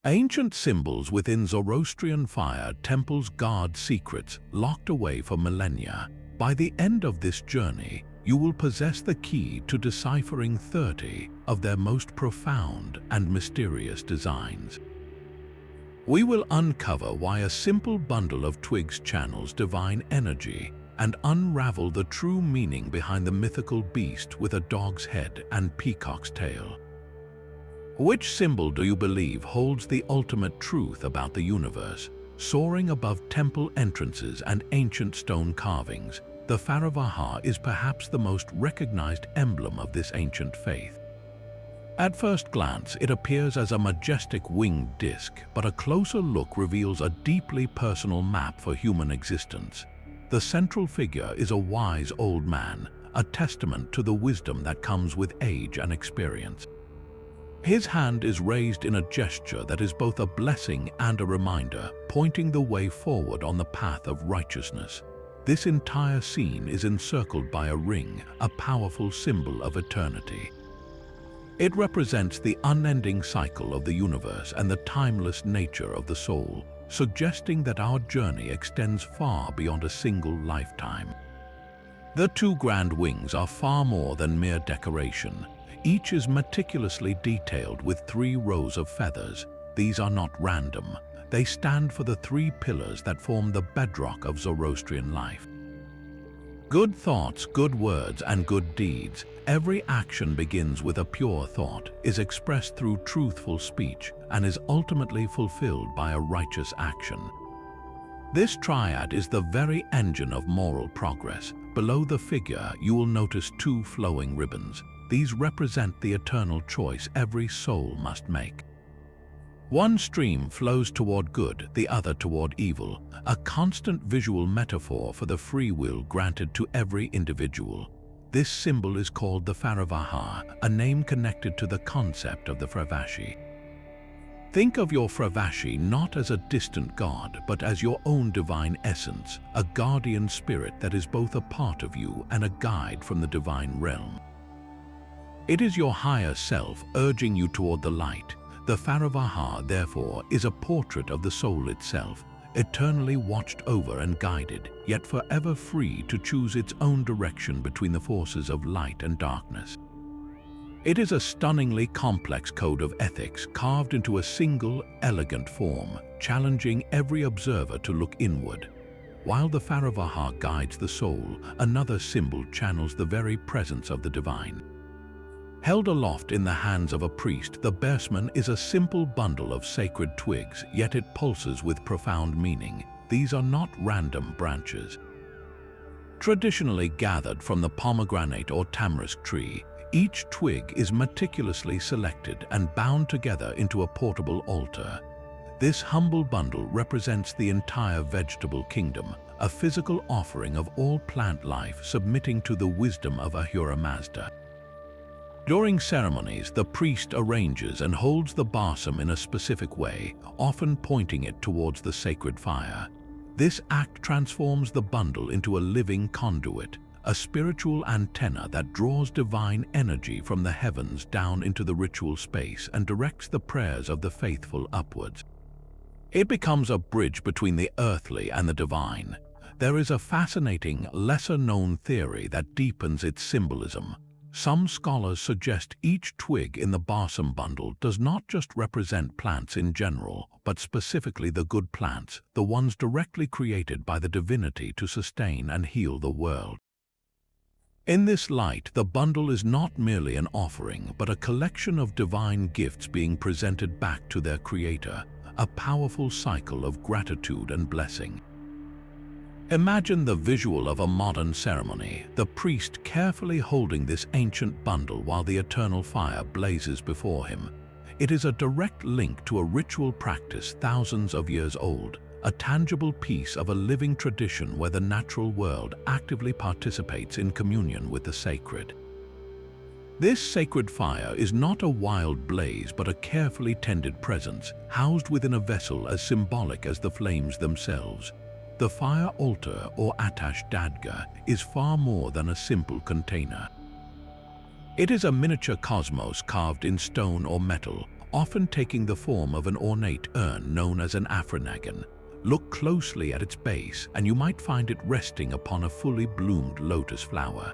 Ancient symbols within Zoroastrian Fire Temples guard secrets locked away for millennia. By the end of this journey, you will possess the key to deciphering 30 of their most profound and mysterious designs. We will uncover why a simple bundle of twigs channels divine energy and unravel the true meaning behind the mythical beast with a dog's head and peacock's tail. Which symbol do you believe holds the ultimate truth about the universe? Soaring above temple entrances and ancient stone carvings, the Faravahar is perhaps the most recognized emblem of this ancient faith. At first glance, it appears as a majestic winged disk, but a closer look reveals a deeply personal map for human existence. The central figure is a wise old man, a testament to the wisdom that comes with age and experience. His hand is raised in a gesture that is both a blessing and a reminder, pointing the way forward on the path of righteousness. This entire scene is encircled by a ring, a powerful symbol of eternity. It represents the unending cycle of the universe and the timeless nature of the soul, suggesting that our journey extends far beyond a single lifetime. The two grand wings are far more than mere decoration. Each is meticulously detailed with 3 rows of feathers. These are not random. They stand for the 3 pillars that form the bedrock of Zoroastrian life. Good thoughts, good words, and good deeds. Every action begins with a pure thought, is expressed through truthful speech, and is ultimately fulfilled by a righteous action. This triad is the very engine of moral progress. Below the figure, you will notice 2 flowing ribbons. These represent the eternal choice every soul must make. One stream flows toward good, the other toward evil, a constant visual metaphor for the free will granted to every individual. This symbol is called the Faravahar, a name connected to the concept of the Fravashi. Think of your Fravashi not as a distant god, but as your own divine essence, a guardian spirit that is both a part of you and a guide from the divine realm. It is your higher self urging you toward the light. The Faravahar, therefore, is a portrait of the soul itself, eternally watched over and guided, yet forever free to choose its own direction between the forces of light and darkness. It is a stunningly complex code of ethics carved into a single, elegant form, challenging every observer to look inward. While the Faravahar guides the soul, another symbol channels the very presence of the divine. Held aloft in the hands of a priest, the Barsom is a simple bundle of sacred twigs, yet it pulses with profound meaning. These are not random branches. Traditionally gathered from the pomegranate or tamarisk tree, each twig is meticulously selected and bound together into a portable altar. This humble bundle represents the entire vegetable kingdom, a physical offering of all plant life submitting to the wisdom of Ahura Mazda. During ceremonies, the priest arranges and holds the Barsom in a specific way, often pointing it towards the sacred fire. This act transforms the bundle into a living conduit, a spiritual antenna that draws divine energy from the heavens down into the ritual space and directs the prayers of the faithful upwards. It becomes a bridge between the earthly and the divine. There is a fascinating, lesser-known theory that deepens its symbolism. Some scholars suggest each twig in the Barsom bundle does not just represent plants in general, but specifically the good plants, the ones directly created by the divinity to sustain and heal the world. In this light, the bundle is not merely an offering, but a collection of divine gifts being presented back to their creator, a powerful cycle of gratitude and blessing. Imagine the visual of a modern ceremony, the priest carefully holding this ancient bundle while the eternal fire blazes before him. It is a direct link to a ritual practice thousands of years old, a tangible piece of a living tradition where the natural world actively participates in communion with the sacred. This sacred fire is not a wild blaze but a carefully tended presence, housed within a vessel as symbolic as the flames themselves. The fire altar, or Atash Dadga, is far more than a simple container. It is a miniature cosmos carved in stone or metal, often taking the form of an ornate urn known as an aphronagon. Look closely at its base and you might find it resting upon a fully bloomed lotus flower.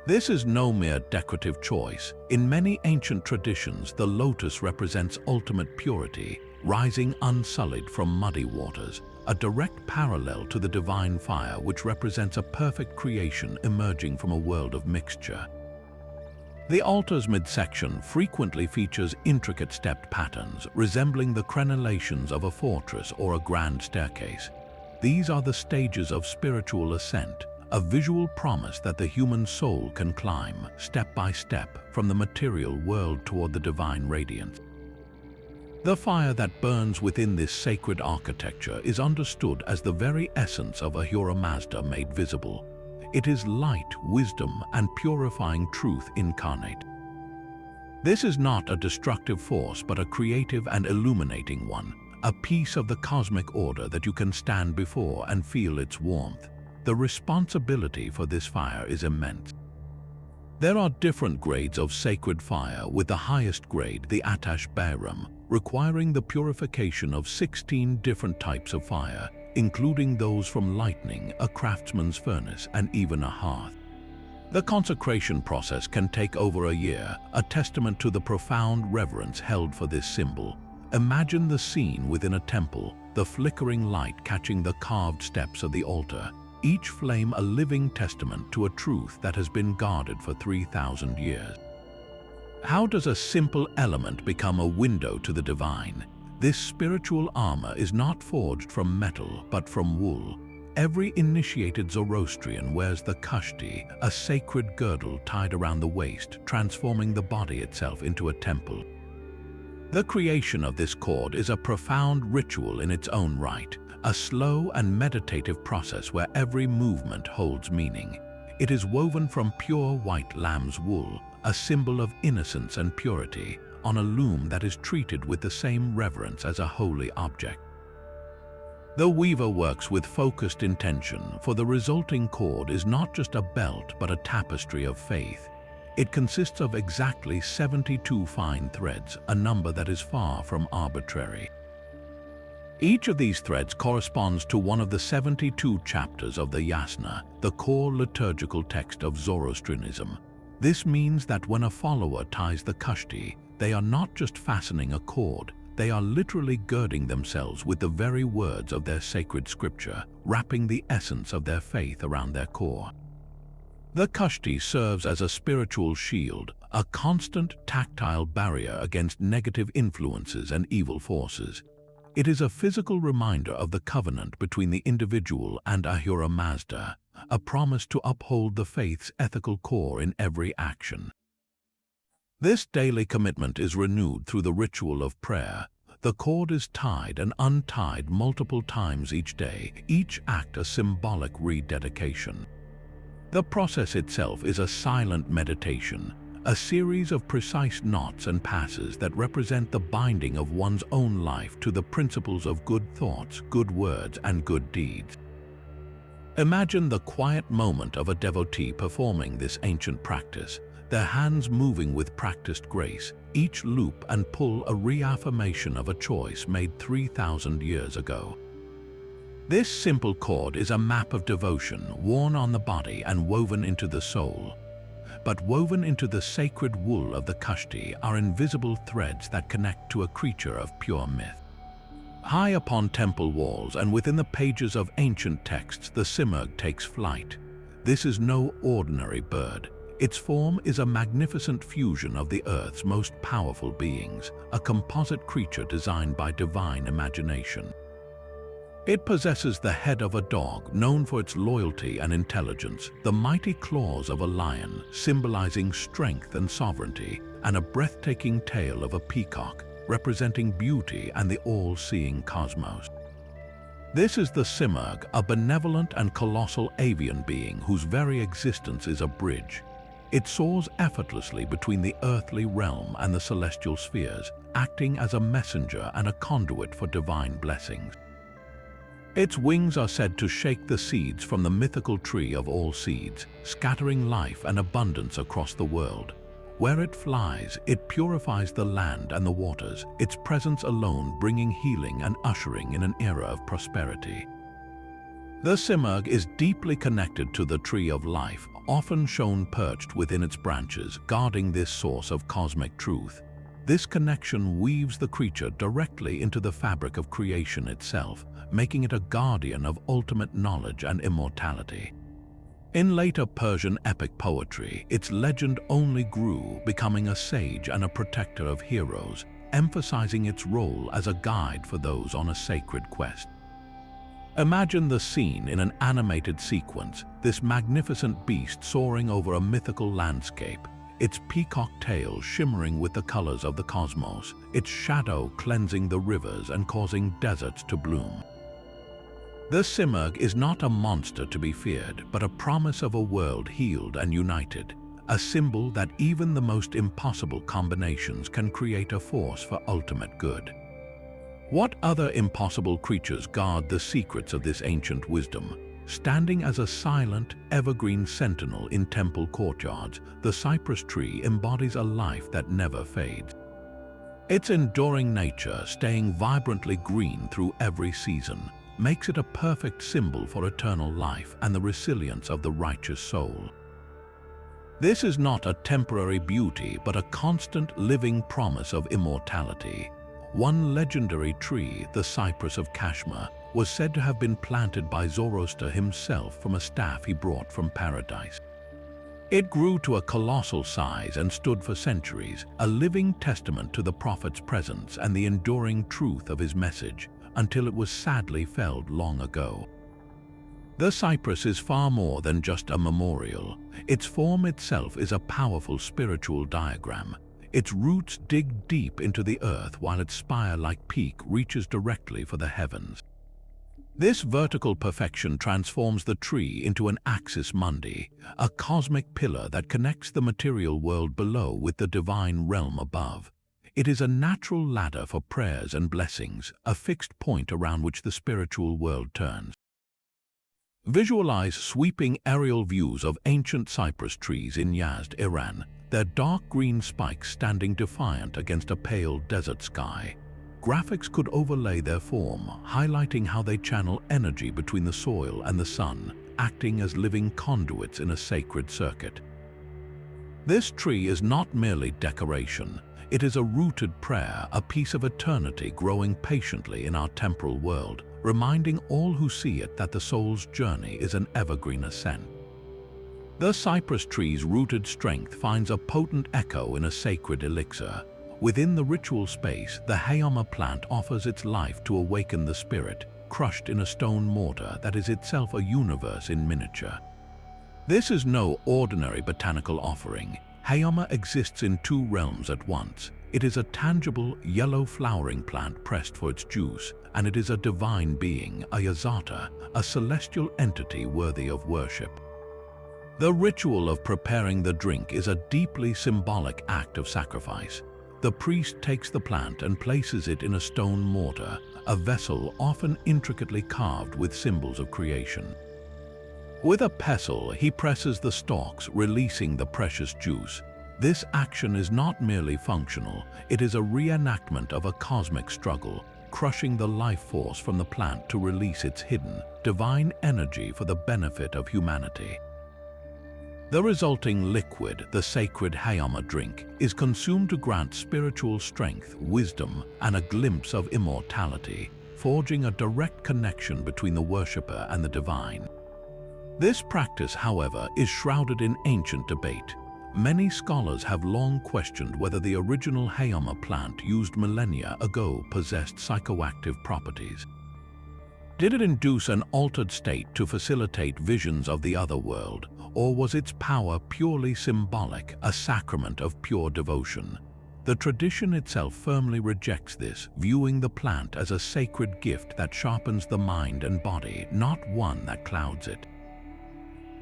This is no mere decorative choice. In many ancient traditions, the lotus represents ultimate purity, rising unsullied from muddy waters, a direct parallel to the divine fire which represents a perfect creation emerging from a world of mixture. The altar's midsection frequently features intricate stepped patterns resembling the crenellations of a fortress or a grand staircase. These are the stages of spiritual ascent, a visual promise that the human soul can climb, step by step, from the material world toward the divine radiance. The fire that burns within this sacred architecture is understood as the very essence of Ahura Mazda made visible. It is light, wisdom, and purifying truth incarnate. This is not a destructive force, but a creative and illuminating one, a piece of the cosmic order that you can stand before and feel its warmth. The responsibility for this fire is immense. There are different grades of sacred fire, with the highest grade, the Atash Bairam, requiring the purification of 16 different types of fire, including those from lightning, a craftsman's furnace, and even a hearth. The consecration process can take over a year, a testament to the profound reverence held for this symbol. Imagine the scene within a temple, the flickering light catching the carved steps of the altar, each flame a living testament to a truth that has been guarded for 3,000 years. How does a simple element become a window to the divine? This spiritual armor is not forged from metal, but from wool. Every initiated Zoroastrian wears the Kushti, a sacred girdle tied around the waist, transforming the body itself into a temple. The creation of this cord is a profound ritual in its own right, a slow and meditative process where every movement holds meaning. It is woven from pure white lamb's wool, a symbol of innocence and purity, on a loom that is treated with the same reverence as a holy object. The weaver works with focused intention, for the resulting cord is not just a belt but a tapestry of faith. It consists of exactly 72 fine threads, a number that is far from arbitrary. Each of these threads corresponds to one of the 72 chapters of the Yasna, the core liturgical text of Zoroastrianism. This means that when a follower ties the Kushti, they are not just fastening a cord, they are literally girding themselves with the very words of their sacred scripture, wrapping the essence of their faith around their core. The Kushti serves as a spiritual shield, a constant tactile barrier against negative influences and evil forces. It is a physical reminder of the covenant between the individual and Ahura Mazda, a promise to uphold the faith's ethical core in every action. This daily commitment is renewed through the ritual of prayer. The cord is tied and untied multiple times each day, each act a symbolic rededication. The process itself is a silent meditation, a series of precise knots and passes that represent the binding of one's own life to the principles of good thoughts, good words, and good deeds. Imagine the quiet moment of a devotee performing this ancient practice, their hands moving with practiced grace, each loop and pull a reaffirmation of a choice made 3,000 years ago. This simple cord is a map of devotion worn on the body and woven into the soul. But woven into the sacred wool of the Kushti are invisible threads that connect to a creature of pure myth. High upon temple walls and within the pages of ancient texts, the Simurgh takes flight. This is no ordinary bird. Its form is a magnificent fusion of the Earth's most powerful beings, a composite creature designed by divine imagination. It possesses the head of a dog, known for its loyalty and intelligence, the mighty claws of a lion, symbolizing strength and sovereignty, and a breathtaking tail of a peacock, representing beauty and the all-seeing cosmos. This is the Simurgh, a benevolent and colossal avian being whose very existence is a bridge. It soars effortlessly between the earthly realm and the celestial spheres, acting as a messenger and a conduit for divine blessings. Its wings are said to shake the seeds from the mythical tree of all seeds, scattering life and abundance across the world. Where it flies, it purifies the land and the waters, its presence alone bringing healing and ushering in an era of prosperity. The Simurgh is deeply connected to the tree of life, often shown perched within its branches, guarding this source of cosmic truth. This connection weaves the creature directly into the fabric of creation itself, making it a guardian of ultimate knowledge and immortality. In later Persian epic poetry, its legend only grew, becoming a sage and a protector of heroes, emphasizing its role as a guide for those on a sacred quest. Imagine the scene in an animated sequence, this magnificent beast soaring over a mythical landscape, its peacock tail shimmering with the colors of the cosmos, its shadow cleansing the rivers and causing deserts to bloom. The Simurgh is not a monster to be feared, but a promise of a world healed and united, a symbol that even the most impossible combinations can create a force for ultimate good. What other impossible creatures guard the secrets of this ancient wisdom? Standing as a silent, evergreen sentinel in temple courtyards, the cypress tree embodies a life that never fades. Its enduring nature, staying vibrantly green through every season, makes it a perfect symbol for eternal life and the resilience of the righteous soul. This is not a temporary beauty, but a constant living promise of immortality. One legendary tree, the Cypress of Kashmir, was said to have been planted by Zoroaster himself from a staff he brought from paradise. It grew to a colossal size and stood for centuries, a living testament to the prophet's presence and the enduring truth of his message, until it was sadly felled long ago. The cypress is far more than just a memorial. Its form itself is a powerful spiritual diagram. Its roots dig deep into the earth while its spire-like peak reaches directly for the heavens. This vertical perfection transforms the tree into an axis mundi, a cosmic pillar that connects the material world below with the divine realm above. It is a natural ladder for prayers and blessings, a fixed point around which the spiritual world turns. Visualize sweeping aerial views of ancient cypress trees in Yazd, Iran, their dark green spikes standing defiant against a pale desert sky. Graphics could overlay their form, highlighting how they channel energy between the soil and the sun, acting as living conduits in a sacred circuit. This tree is not merely decoration. It is a rooted prayer, a piece of eternity growing patiently in our temporal world, reminding all who see it that the soul's journey is an evergreen ascent. The cypress tree's rooted strength finds a potent echo in a sacred elixir. Within the ritual space, the Haoma plant offers its life to awaken the spirit, crushed in a stone mortar that is itself a universe in miniature. This is no ordinary botanical offering. Haoma exists in two realms at once. It is a tangible, yellow flowering plant pressed for its juice, and it is a divine being, a yazata, a celestial entity worthy of worship. The ritual of preparing the drink is a deeply symbolic act of sacrifice. The priest takes the plant and places it in a stone mortar, a vessel often intricately carved with symbols of creation. With a pestle, he presses the stalks, releasing the precious juice. This action is not merely functional, it is a reenactment of a cosmic struggle, crushing the life force from the plant to release its hidden, divine energy for the benefit of humanity. The resulting liquid, the sacred Haoma drink, is consumed to grant spiritual strength, wisdom, and a glimpse of immortality, forging a direct connection between the worshipper and the divine. This practice, however, is shrouded in ancient debate. Many scholars have long questioned whether the original Haoma plant used millennia ago possessed psychoactive properties. Did it induce an altered state to facilitate visions of the other world, or was its power purely symbolic, a sacrament of pure devotion? The tradition itself firmly rejects this, viewing the plant as a sacred gift that sharpens the mind and body, not one that clouds it.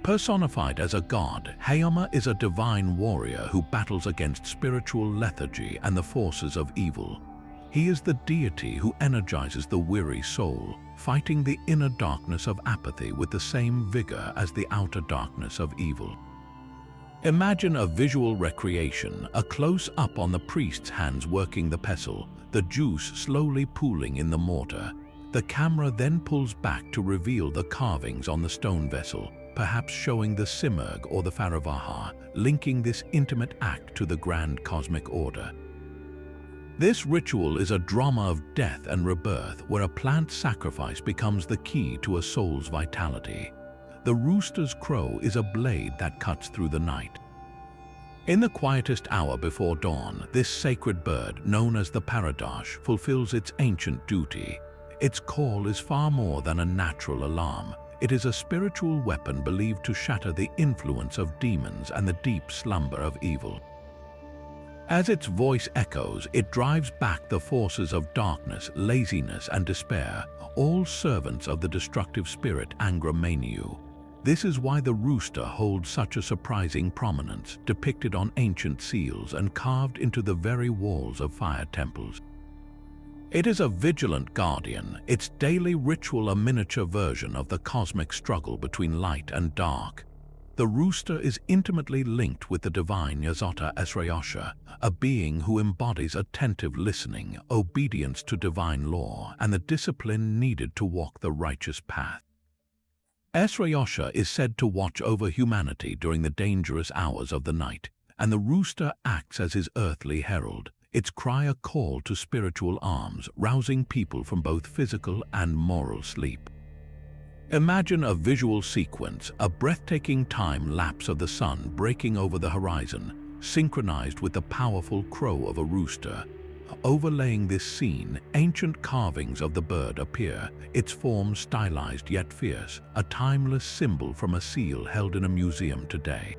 Personified as a god, Haoma is a divine warrior who battles against spiritual lethargy and the forces of evil. He is the deity who energizes the weary soul, fighting the inner darkness of apathy with the same vigor as the outer darkness of evil. Imagine a visual recreation, a close-up on the priest's hands working the pestle, the juice slowly pooling in the mortar. The camera then pulls back to reveal the carvings on the stone vessel, perhaps showing the Simurgh or the Faravahar, linking this intimate act to the grand cosmic order. This ritual is a drama of death and rebirth, where a plant sacrifice becomes the key to a soul's vitality. The rooster's crow is a blade that cuts through the night. In the quietest hour before dawn, this sacred bird, known as the Paradash, fulfills its ancient duty. Its call is far more than a natural alarm. It is a spiritual weapon believed to shatter the influence of demons and the deep slumber of evil. As its voice echoes, it drives back the forces of darkness, laziness, and despair, all servants of the destructive spirit Angramaniu. This is why the rooster holds such a surprising prominence, depicted on ancient seals and carved into the very walls of fire temples. It is a vigilant guardian, its daily ritual a miniature version of the cosmic struggle between light and dark. The rooster is intimately linked with the divine Yazota Esrayosha, a being who embodies attentive listening, obedience to divine law, and the discipline needed to walk the righteous path. Esrayosha is said to watch over humanity during the dangerous hours of the night, and the rooster acts as his earthly herald, its cry a call to spiritual arms, rousing people from both physical and moral sleep. Imagine a visual sequence, a breathtaking time lapse of the sun breaking over the horizon, synchronized with the powerful crow of a rooster. Overlaying this scene, ancient carvings of the bird appear, its form stylized yet fierce, a timeless symbol from a seal held in a museum today.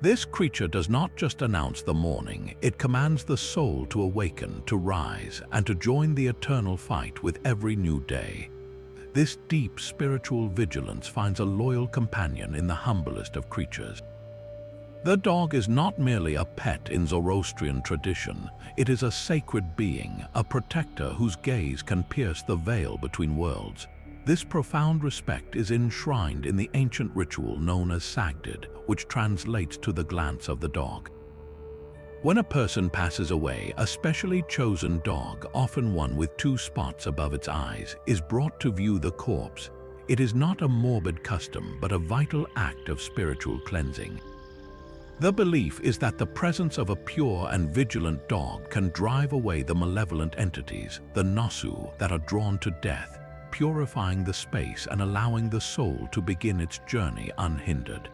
This creature does not just announce the morning, it commands the soul to awaken, to rise, and to join the eternal fight with every new day. This deep spiritual vigilance finds a loyal companion in the humblest of creatures. The dog is not merely a pet in Zoroastrian tradition, it is a sacred being, a protector whose gaze can pierce the veil between worlds. This profound respect is enshrined in the ancient ritual known as Sagdid, which translates to the glance of the dog. When a person passes away, a specially chosen dog, often one with 2 spots above its eyes, is brought to view the corpse. It is not a morbid custom, but a vital act of spiritual cleansing. The belief is that the presence of a pure and vigilant dog can drive away the malevolent entities, the Nasu, that are drawn to death, purifying the space and allowing the soul to begin its journey unhindered.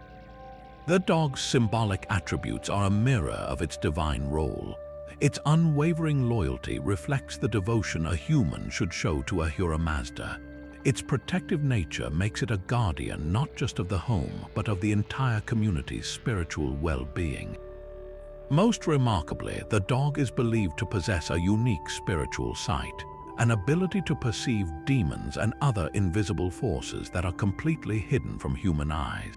The dog's symbolic attributes are a mirror of its divine role. Its unwavering loyalty reflects the devotion a human should show to Ahura Mazda. Its protective nature makes it a guardian not just of the home, but of the entire community's spiritual well-being. Most remarkably, the dog is believed to possess a unique spiritual sight, an ability to perceive demons and other invisible forces that are completely hidden from human eyes.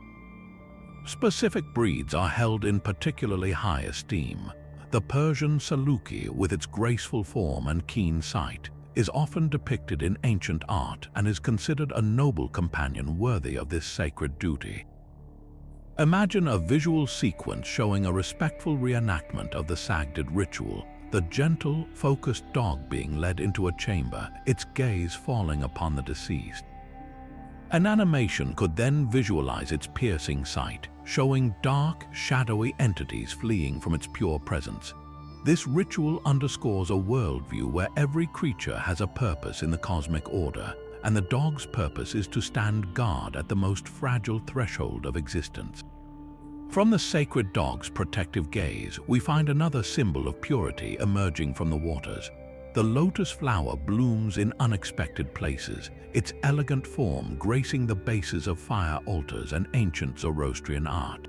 Specific breeds are held in particularly high esteem. The Persian Saluki, with its graceful form and keen sight, is often depicted in ancient art and is considered a noble companion worthy of this sacred duty. Imagine a visual sequence showing a respectful reenactment of the Sagdid ritual, the gentle, focused dog being led into a chamber, its gaze falling upon the deceased. An animation could then visualize its piercing sight, showing dark, shadowy entities fleeing from its pure presence. This ritual underscores a worldview where every creature has a purpose in the cosmic order, and the dog's purpose is to stand guard at the most fragile threshold of existence. From the sacred dog's protective gaze, we find another symbol of purity emerging from the waters. The lotus flower blooms in unexpected places, its elegant form gracing the bases of fire altars and ancient Zoroastrian art.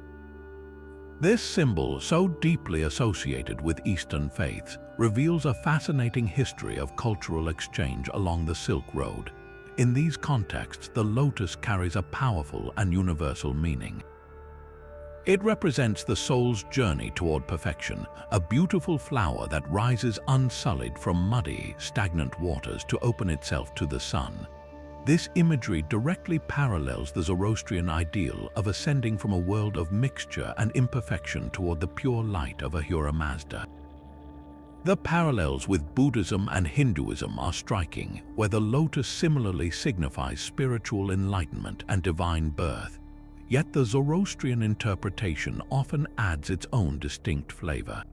This symbol, so deeply associated with Eastern faiths, reveals a fascinating history of cultural exchange along the Silk Road. In these contexts, the lotus carries a powerful and universal meaning. It represents the soul's journey toward perfection, a beautiful flower that rises unsullied from muddy, stagnant waters to open itself to the sun. This imagery directly parallels the Zoroastrian ideal of ascending from a world of mixture and imperfection toward the pure light of Ahura Mazda. The parallels with Buddhism and Hinduism are striking, where the lotus similarly signifies spiritual enlightenment and divine birth. Yet the Zoroastrian interpretation often adds its own distinct flavor.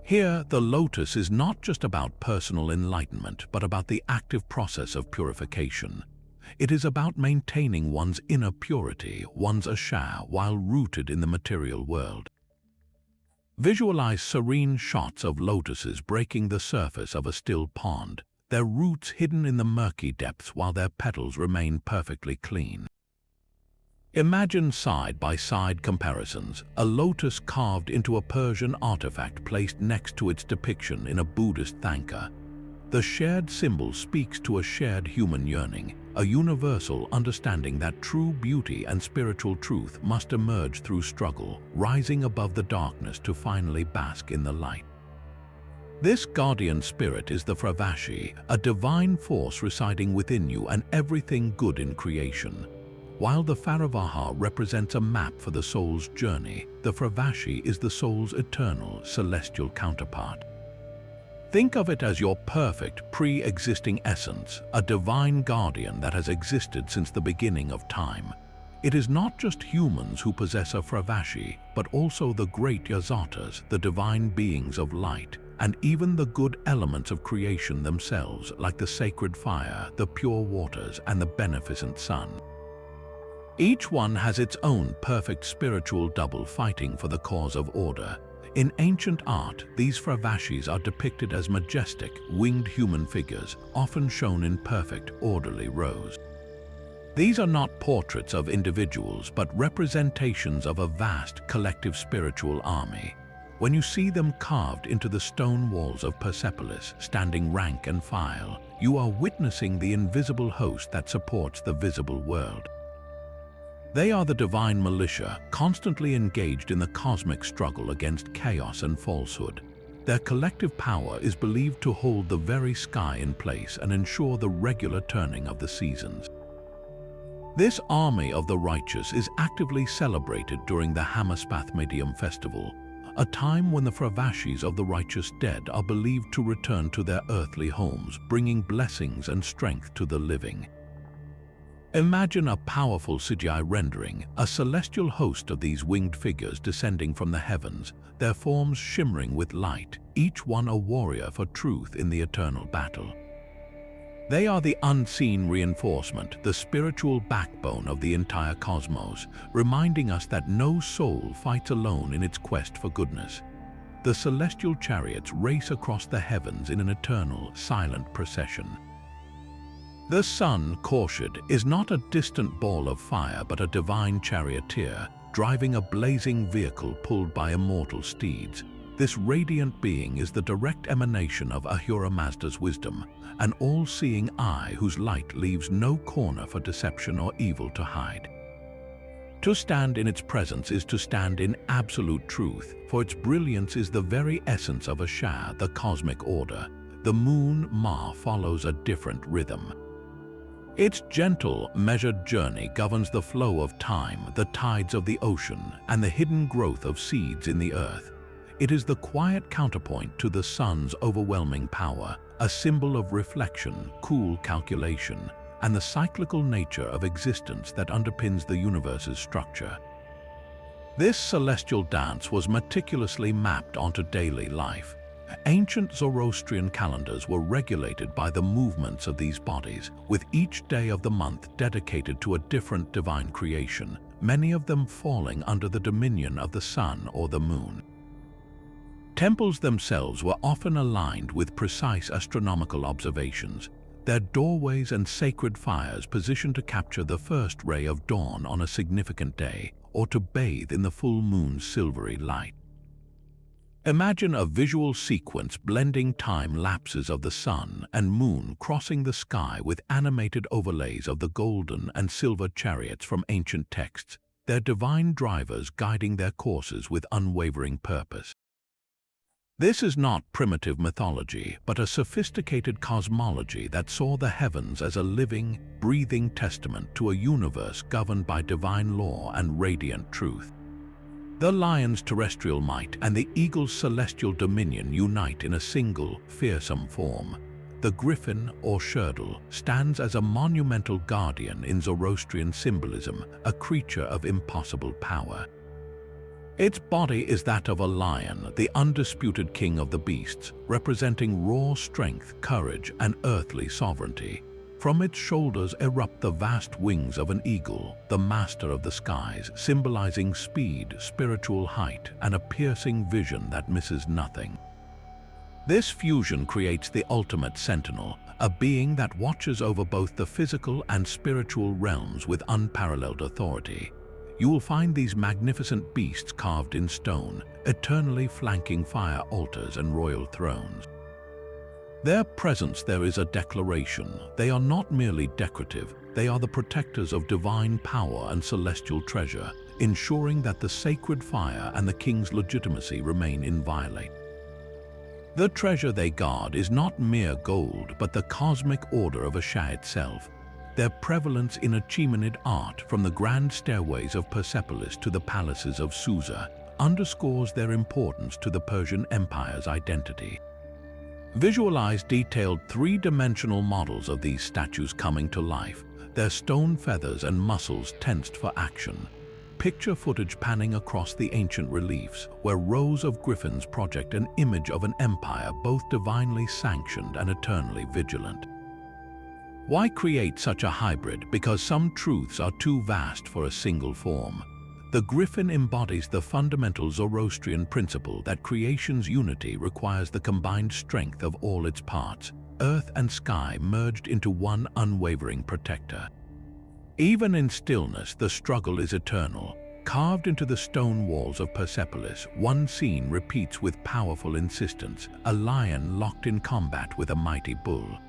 Here, the lotus is not just about personal enlightenment, but about the active process of purification. It is about maintaining one's inner purity, one's asha, while rooted in the material world. Visualize serene shots of lotuses breaking the surface of a still pond, their roots hidden in the murky depths while their petals remain perfectly clean. Imagine side-by-side comparisons, a lotus carved into a Persian artifact placed next to its depiction in a Buddhist thangka. The shared symbol speaks to a shared human yearning, a universal understanding that true beauty and spiritual truth must emerge through struggle, rising above the darkness to finally bask in the light. This guardian spirit is the Fravashi, a divine force residing within you and everything good in creation. While the Faravahar represents a map for the soul's journey, the Fravashi is the soul's eternal, celestial counterpart. Think of it as your perfect, pre-existing essence, a divine guardian that has existed since the beginning of time. It is not just humans who possess a Fravashi, but also the great Yazatas, the divine beings of light, and even the good elements of creation themselves, like the sacred fire, the pure waters, and the beneficent sun. Each one has its own perfect spiritual double fighting for the cause of order. In ancient art, these Fravashis are depicted as majestic, winged human figures, often shown in perfect, orderly rows. These are not portraits of individuals, but representations of a vast, collective spiritual army. When you see them carved into the stone walls of Persepolis, standing rank and file, you are witnessing the invisible host that supports the visible world. They are the divine militia, constantly engaged in the cosmic struggle against chaos and falsehood. Their collective power is believed to hold the very sky in place and ensure the regular turning of the seasons. This army of the righteous is actively celebrated during the Hamaspath Medium Festival, a time when the Fravashis of the righteous dead are believed to return to their earthly homes, bringing blessings and strength to the living. Imagine a powerful CGI rendering, a celestial host of these winged figures descending from the heavens, their forms shimmering with light, each one a warrior for truth in the eternal battle. They are the unseen reinforcement, the spiritual backbone of the entire cosmos, reminding us that no soul fights alone in its quest for goodness. The celestial chariots race across the heavens in an eternal, silent procession. The sun, Khorshid, is not a distant ball of fire but a divine charioteer, driving a blazing vehicle pulled by immortal steeds. This radiant being is the direct emanation of Ahura Mazda's wisdom, an all-seeing eye whose light leaves no corner for deception or evil to hide. To stand in its presence is to stand in absolute truth, for its brilliance is the very essence of Asha, the cosmic order. The moon, Ma, follows a different rhythm. Its gentle, measured journey governs the flow of time, the tides of the ocean, and the hidden growth of seeds in the earth. It is the quiet counterpoint to the sun's overwhelming power, a symbol of reflection, cool calculation, and the cyclical nature of existence that underpins the universe's structure. This celestial dance was meticulously mapped onto daily life. Ancient Zoroastrian calendars were regulated by the movements of these bodies, with each day of the month dedicated to a different divine creation, many of them falling under the dominion of the sun or the moon. Temples themselves were often aligned with precise astronomical observations, their doorways and sacred fires positioned to capture the first ray of dawn on a significant day, or to bathe in the full moon's silvery light. Imagine a visual sequence blending time lapses of the sun and moon crossing the sky with animated overlays of the golden and silver chariots from ancient texts, their divine drivers guiding their courses with unwavering purpose. This is not primitive mythology, but a sophisticated cosmology that saw the heavens as a living, breathing testament to a universe governed by divine law and radiant truth. The lion's terrestrial might and the eagle's celestial dominion unite in a single, fearsome form. The griffin, or sherdle, stands as a monumental guardian in Zoroastrian symbolism, a creature of impossible power. Its body is that of a lion, the undisputed king of the beasts, representing raw strength, courage, and earthly sovereignty. From its shoulders erupt the vast wings of an eagle, the master of the skies, symbolizing speed, spiritual height, and a piercing vision that misses nothing. This fusion creates the ultimate sentinel, a being that watches over both the physical and spiritual realms with unparalleled authority. You will find these magnificent beasts carved in stone, eternally flanking fire altars and royal thrones. Their presence there is a declaration. They are not merely decorative, they are the protectors of divine power and celestial treasure, ensuring that the sacred fire and the king's legitimacy remain inviolate. The treasure they guard is not mere gold, but the cosmic order of Asha itself. Their prevalence in Achaemenid art, from the grand stairways of Persepolis to the palaces of Susa, underscores their importance to the Persian Empire's identity. Visualize detailed three-dimensional models of these statues coming to life, their stone feathers and muscles tensed for action. Picture footage panning across the ancient reliefs, where rows of griffins project an image of an empire both divinely sanctioned and eternally vigilant. Why create such a hybrid? Because some truths are too vast for a single form. The griffin embodies the fundamental Zoroastrian principle that creation's unity requires the combined strength of all its parts, earth and sky merged into one unwavering protector. Even in stillness, the struggle is eternal. Carved into the stone walls of Persepolis, one scene repeats with powerful insistence, a lion locked in combat with a mighty bull.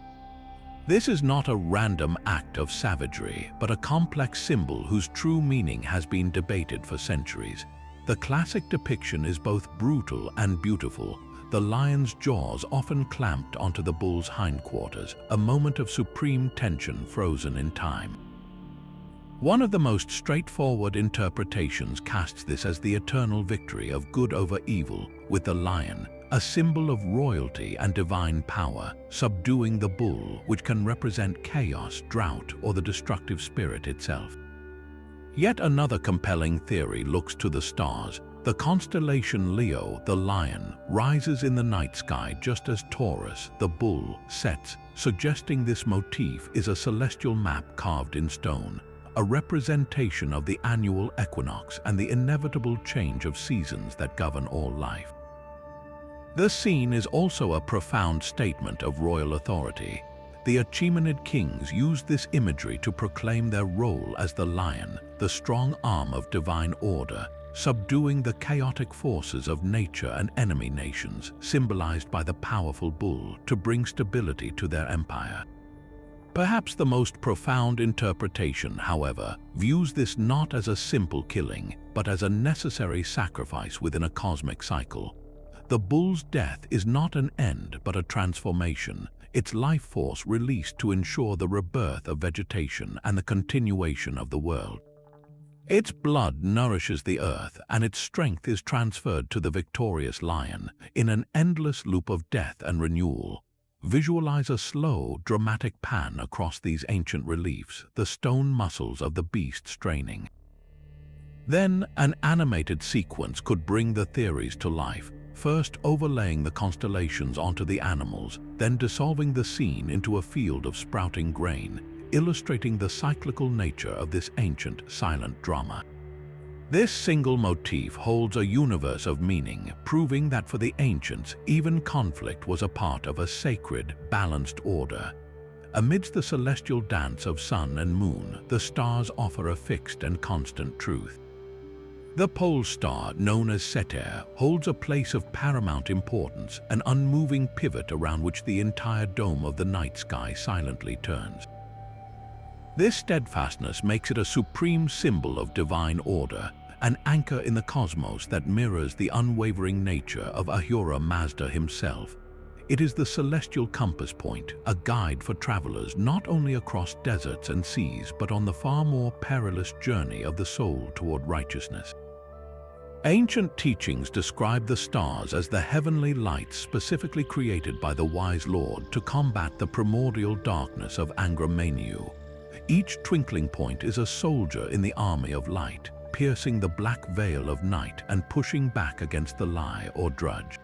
This is not a random act of savagery, but a complex symbol whose true meaning has been debated for centuries. The classic depiction is both brutal and beautiful, the lion's jaws often clamped onto the bull's hindquarters, a moment of supreme tension frozen in time. One of the most straightforward interpretations casts this as the eternal victory of good over evil, with the lion, a symbol of royalty and divine power, subduing the bull, which can represent chaos, drought, or the destructive spirit itself. Yet another compelling theory looks to the stars. The constellation Leo, the lion, rises in the night sky just as Taurus, the bull, sets, suggesting this motif is a celestial map carved in stone, a representation of the annual equinox and the inevitable change of seasons that govern all life. The scene is also a profound statement of royal authority. The Achaemenid kings used this imagery to proclaim their role as the lion, the strong arm of divine order, subduing the chaotic forces of nature and enemy nations, symbolized by the powerful bull, to bring stability to their empire. Perhaps the most profound interpretation, however, views this not as a simple killing, but as a necessary sacrifice within a cosmic cycle. The bull's death is not an end, but a transformation, its life force released to ensure the rebirth of vegetation and the continuation of the world. Its blood nourishes the earth, and its strength is transferred to the victorious lion in an endless loop of death and renewal. Visualize a slow, dramatic pan across these ancient reliefs, the stone muscles of the beast straining. Then, an animated sequence could bring the theories to life, first overlaying the constellations onto the animals, then dissolving the scene into a field of sprouting grain, illustrating the cyclical nature of this ancient, silent drama. This single motif holds a universe of meaning, proving that for the ancients, even conflict was a part of a sacred, balanced order. Amidst the celestial dance of sun and moon, the stars offer a fixed and constant truth. The pole star, known as Seter, holds a place of paramount importance, an unmoving pivot around which the entire dome of the night sky silently turns. This steadfastness makes it a supreme symbol of divine order, an anchor in the cosmos that mirrors the unwavering nature of Ahura Mazda himself. It is the celestial compass point, a guide for travelers not only across deserts and seas but on the far more perilous journey of the soul toward righteousness. Ancient teachings describe the stars as the heavenly lights specifically created by the wise Lord to combat the primordial darkness of Angra Mainyu. Each twinkling point is a soldier in the army of light, piercing the black veil of night and pushing back against the lie or drudge.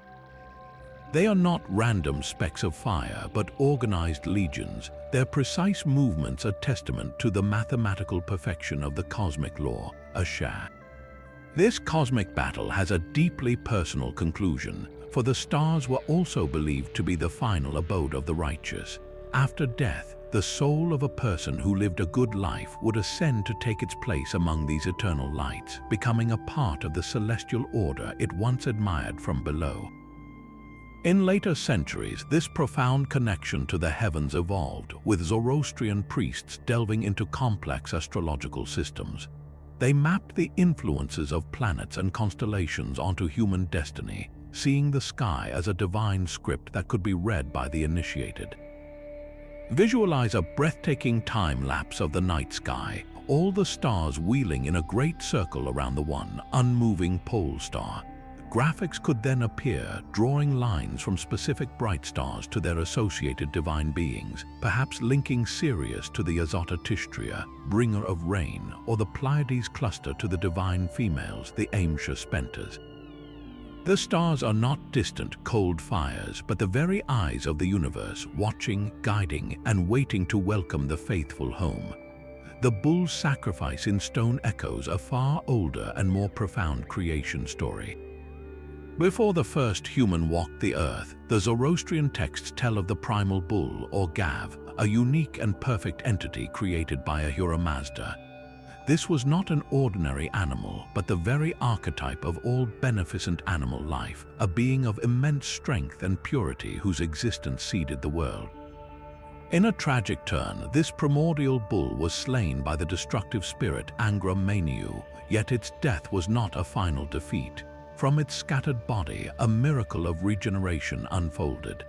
They are not random specks of fire, but organized legions. Their precise movements are testament to the mathematical perfection of the cosmic law, Asha. This cosmic battle has a deeply personal conclusion, for the stars were also believed to be the final abode of the righteous. After death, the soul of a person who lived a good life would ascend to take its place among these eternal lights, becoming a part of the celestial order it once admired from below. In later centuries, this profound connection to the heavens evolved, with Zoroastrian priests delving into complex astrological systems. They mapped the influences of planets and constellations onto human destiny, seeing the sky as a divine script that could be read by the initiated. Visualize a breathtaking time-lapse of the night sky, all the stars wheeling in a great circle around the one unmoving pole star. Graphics could then appear, drawing lines from specific bright stars to their associated divine beings, perhaps linking Sirius to the Azototistria, bringer of rain, or the Pleiades cluster to the divine females, the Amesha Spentas. The stars are not distant, cold fires, but the very eyes of the universe, watching, guiding, and waiting to welcome the faithful home. The bull's sacrifice in stone echoes a far older and more profound creation story. Before the first human walked the earth, the Zoroastrian texts tell of the primal bull, or Gav, a unique and perfect entity created by Ahura Mazda. This was not an ordinary animal, but the very archetype of all beneficent animal life, a being of immense strength and purity whose existence seeded the world. In a tragic turn, this primordial bull was slain by the destructive spirit Angra Mainyu, yet its death was not a final defeat. From its scattered body, a miracle of regeneration unfolded.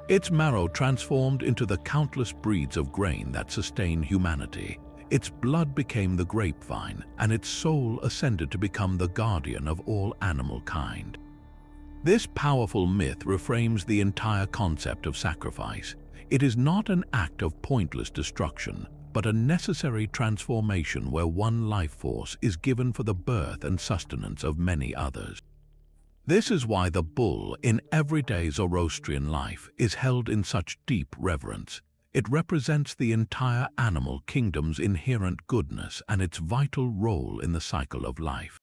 Its marrow transformed into the countless breeds of grain that sustain humanity. Its blood became the grapevine, and its soul ascended to become the guardian of all animal kind. This powerful myth reframes the entire concept of sacrifice. It is not an act of pointless destruction, but a necessary transformation where one life force is given for the birth and sustenance of many others. This is why the bull, in everyday Zoroastrian life, is held in such deep reverence. It represents the entire animal kingdom's inherent goodness and its vital role in the cycle of life.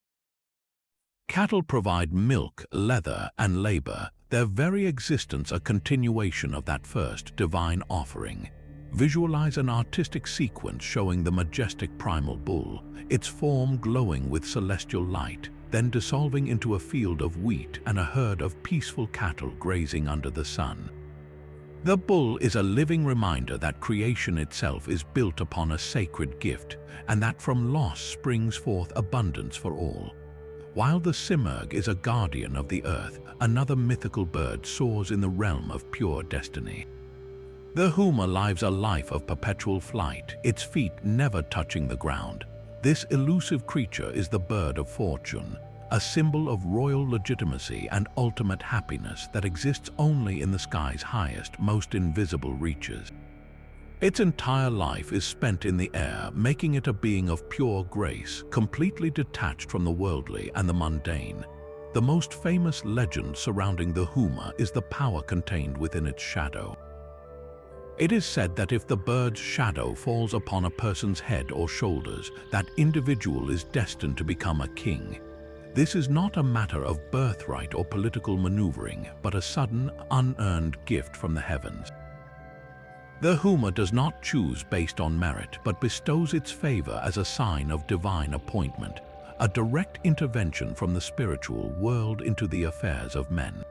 Cattle provide milk, leather, and labor, their very existence a continuation of that first divine offering. Visualize an artistic sequence showing the majestic primal bull, its form glowing with celestial light, then dissolving into a field of wheat and a herd of peaceful cattle grazing under the sun. The bull is a living reminder that creation itself is built upon a sacred gift, and that from loss springs forth abundance for all. While the Simurgh is a guardian of the earth, another mythical bird soars in the realm of pure destiny. The Huma lives a life of perpetual flight, its feet never touching the ground. This elusive creature is the bird of fortune, a symbol of royal legitimacy and ultimate happiness that exists only in the sky's highest, most invisible reaches. Its entire life is spent in the air, making it a being of pure grace, completely detached from the worldly and the mundane. The most famous legend surrounding the Huma is the power contained within its shadow. It is said that if the bird's shadow falls upon a person's head or shoulders, that individual is destined to become a king. This is not a matter of birthright or political maneuvering, but a sudden, unearned gift from the heavens. The Huma does not choose based on merit, but bestows its favor as a sign of divine appointment, a direct intervention from the spiritual world into the affairs of men.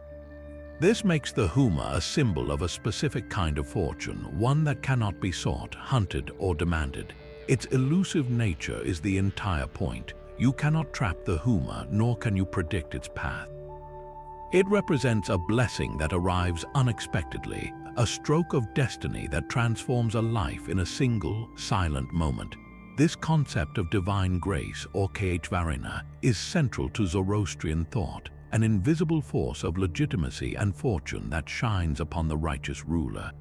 This makes the Huma a symbol of a specific kind of fortune, one that cannot be sought, hunted, or demanded. Its elusive nature is the entire point. You cannot trap the Huma, nor can you predict its path. It represents a blessing that arrives unexpectedly, a stroke of destiny that transforms a life in a single, silent moment. This concept of divine grace, or Kshvarina, is central to Zoroastrian thought, an invisible force of legitimacy and fortune that shines upon the righteous ruler.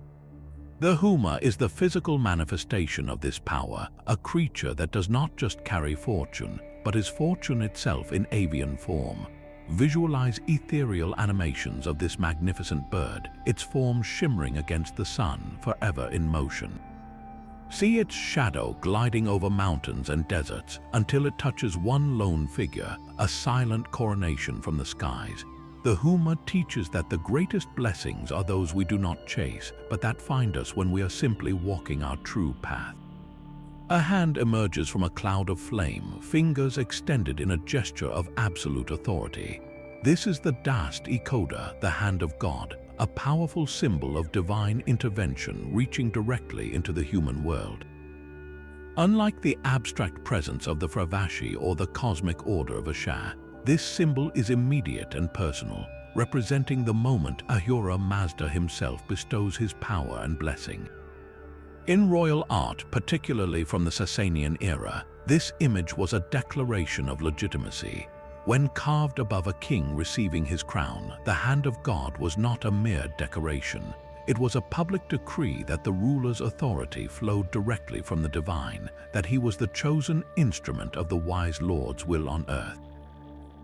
The Huma is the physical manifestation of this power, a creature that does not just carry fortune, but is fortune itself in avian form. Visualize ethereal animations of this magnificent bird, its form shimmering against the sun, forever in motion. See its shadow gliding over mountains and deserts until it touches one lone figure, a silent coronation from the skies. The Huma teaches that the greatest blessings are those we do not chase, but that find us when we are simply walking our true path. A hand emerges from a cloud of flame, fingers extended in a gesture of absolute authority. This is the Dast Ecoda, the hand of God, a powerful symbol of divine intervention reaching directly into the human world. Unlike the abstract presence of the Fravashi or the cosmic order of Ashar, this symbol is immediate and personal, representing the moment Ahura Mazda himself bestows his power and blessing. In royal art, particularly from the Sasanian era, this image was a declaration of legitimacy. When carved above a king receiving his crown, the hand of God was not a mere decoration. It was a public decree that the ruler's authority flowed directly from the divine, that he was the chosen instrument of the wise Lord's will on earth.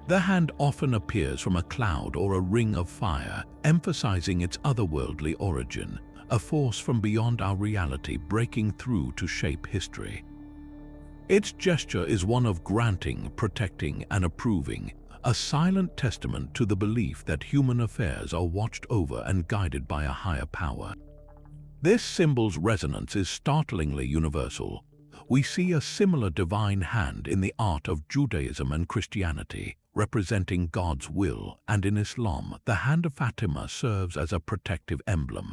The hand often appears from a cloud or a ring of fire, emphasizing its otherworldly origin, a force from beyond our reality breaking through to shape history. Its gesture is one of granting, protecting, and approving, a silent testament to the belief that human affairs are watched over and guided by a higher power. This symbol's resonance is startlingly universal. We see a similar divine hand in the art of Judaism and Christianity, representing God's will, and in Islam, the hand of Fatima serves as a protective emblem.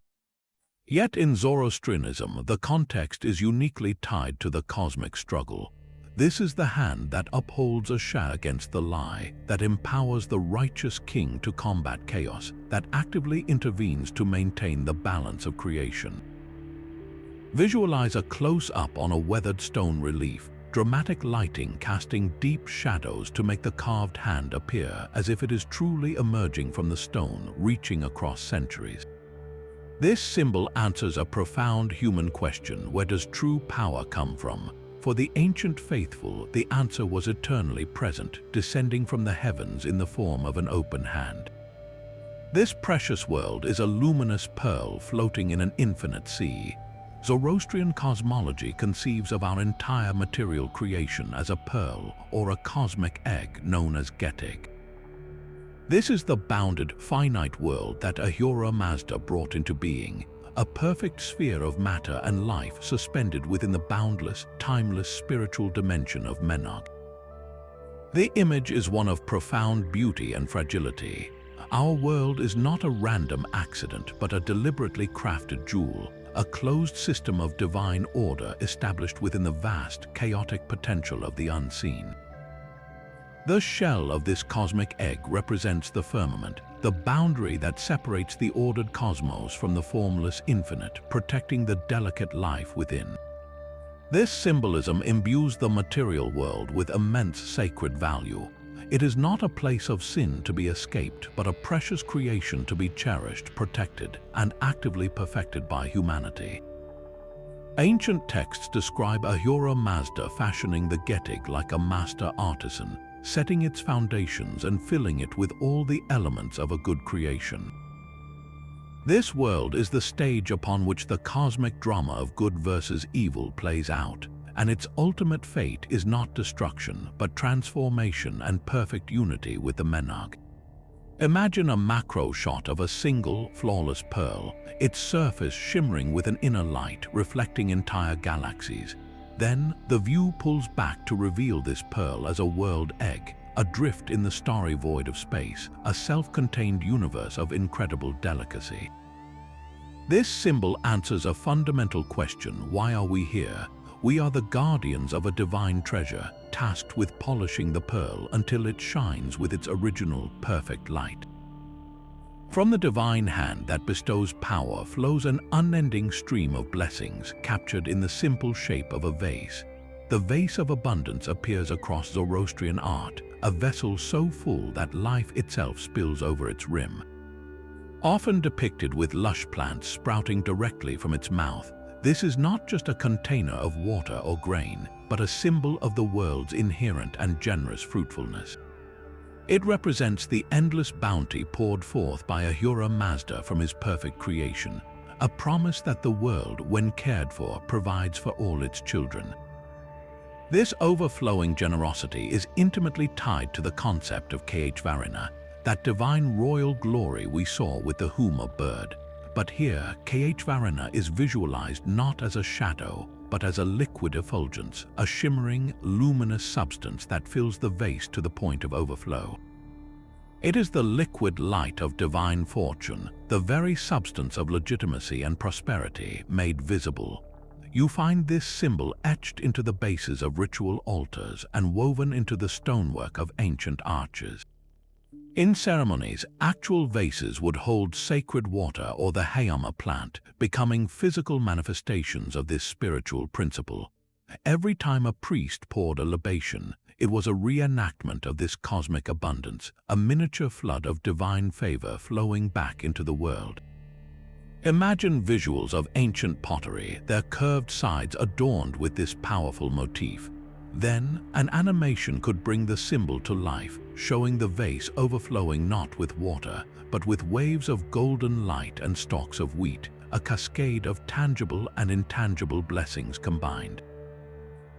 Yet in Zoroastrianism, the context is uniquely tied to the cosmic struggle. This is the hand that upholds Ashar against the lie, that empowers the righteous king to combat chaos, that actively intervenes to maintain the balance of creation. Visualize a close-up on a weathered stone relief, dramatic lighting casting deep shadows to make the carved hand appear as if it is truly emerging from the stone, reaching across centuries. This symbol answers a profound human question: where does true power come from? For the ancient faithful, the answer was eternally present, descending from the heavens in the form of an open hand. This precious world is a luminous pearl floating in an infinite sea. Zoroastrian cosmology conceives of our entire material creation as a pearl or a cosmic egg known as Getik. This is the bounded, finite world that Ahura Mazda brought into being, a perfect sphere of matter and life suspended within the boundless, timeless spiritual dimension of Menag. The image is one of profound beauty and fragility. Our world is not a random accident, but a deliberately crafted jewel, a closed system of divine order established within the vast, chaotic potential of the unseen. The shell of this cosmic egg represents the firmament, the boundary that separates the ordered cosmos from the formless infinite, protecting the delicate life within. This symbolism imbues the material world with immense sacred value. It is not a place of sin to be escaped, but a precious creation to be cherished, protected, and actively perfected by humanity. Ancient texts describe Ahura Mazda fashioning the Getik like a master artisan, setting its foundations and filling it with all the elements of a good creation. This world is the stage upon which the cosmic drama of good versus evil plays out, and its ultimate fate is not destruction, but transformation and perfect unity with the Menag. Imagine a macro shot of a single, flawless pearl, its surface shimmering with an inner light reflecting entire galaxies. Then, the view pulls back to reveal this pearl as a world egg, adrift in the starry void of space, a self-contained universe of incredible delicacy. This symbol answers a fundamental question: why are we here? We are the guardians of a divine treasure, tasked with polishing the pearl until it shines with its original, perfect light. From the divine hand that bestows power flows an unending stream of blessings captured in the simple shape of a vase. The vase of abundance appears across Zoroastrian art, a vessel so full that life itself spills over its rim. Often depicted with lush plants sprouting directly from its mouth, this is not just a container of water or grain, but a symbol of the world's inherent and generous fruitfulness. It represents the endless bounty poured forth by Ahura Mazda from his perfect creation, a promise that the world, when cared for, provides for all its children. This overflowing generosity is intimately tied to the concept of Kh-Varina, that divine royal glory we saw with the Huma bird. But here, Kh-Varina is visualized not as a shadow, but as a liquid effulgence, a shimmering, luminous substance that fills the vase to the point of overflow. It is the liquid light of divine fortune, the very substance of legitimacy and prosperity made visible. You find this symbol etched into the bases of ritual altars and woven into the stonework of ancient arches. In ceremonies, actual vases would hold sacred water or the Haoma plant, becoming physical manifestations of this spiritual principle. Every time a priest poured a libation, it was a reenactment of this cosmic abundance, a miniature flood of divine favor flowing back into the world. Imagine visuals of ancient pottery, their curved sides adorned with this powerful motif. Then, an animation could bring the symbol to life, showing the vase overflowing not with water, but with waves of golden light and stalks of wheat, a cascade of tangible and intangible blessings combined.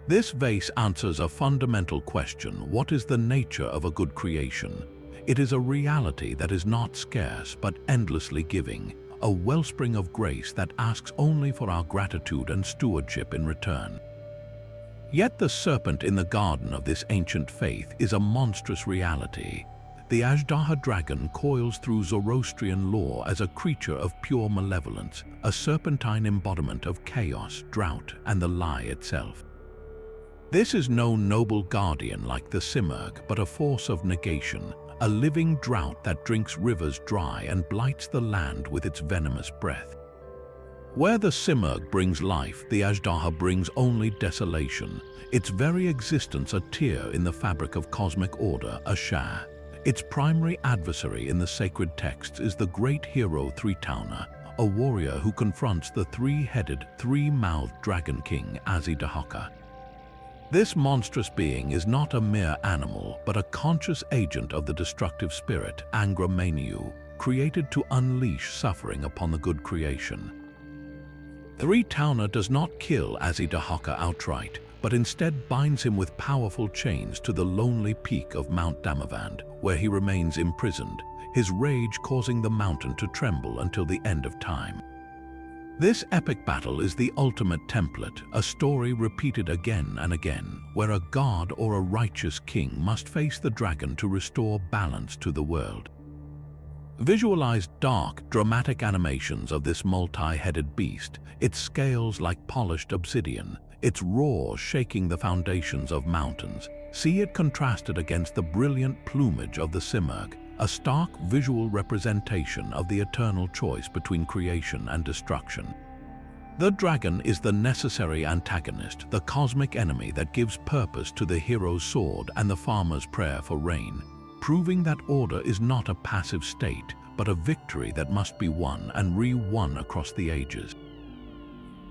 This vase answers a fundamental question: what is the nature of a good creation? It is a reality that is not scarce, but endlessly giving, a wellspring of grace that asks only for our gratitude and stewardship in return. Yet the serpent in the garden of this ancient faith is a monstrous reality. The Ajdaha dragon coils through Zoroastrian lore as a creature of pure malevolence, a serpentine embodiment of chaos, drought, and the lie itself. This is no noble guardian like the Simurgh, but a force of negation, a living drought that drinks rivers dry and blights the land with its venomous breath. Where the Simurgh brings life, the Ajdaha brings only desolation, its very existence a tear in the fabric of cosmic order, a shah. Its primary adversary in the sacred texts is the great hero Tritona, a warrior who confronts the three-headed, three-mouthed dragon king Azidahaka. This monstrous being is not a mere animal, but a conscious agent of the destructive spirit, Angra Mainyu, created to unleash suffering upon the good creation. Tritona does not kill Azidahaka outright, but instead binds him with powerful chains to the lonely peak of Mount Damavand, where he remains imprisoned, his rage causing the mountain to tremble until the end of time. This epic battle is the ultimate template, a story repeated again and again, where a god or a righteous king must face the dragon to restore balance to the world. Visualize dark, dramatic animations of this multi-headed beast, its scales like polished obsidian, its roar shaking the foundations of mountains. See it contrasted against the brilliant plumage of the Simurgh, a stark visual representation of the eternal choice between creation and destruction. The dragon is the necessary antagonist, the cosmic enemy that gives purpose to the hero's sword and the farmer's prayer for rain, proving that order is not a passive state, but a victory that must be won and re-won across the ages.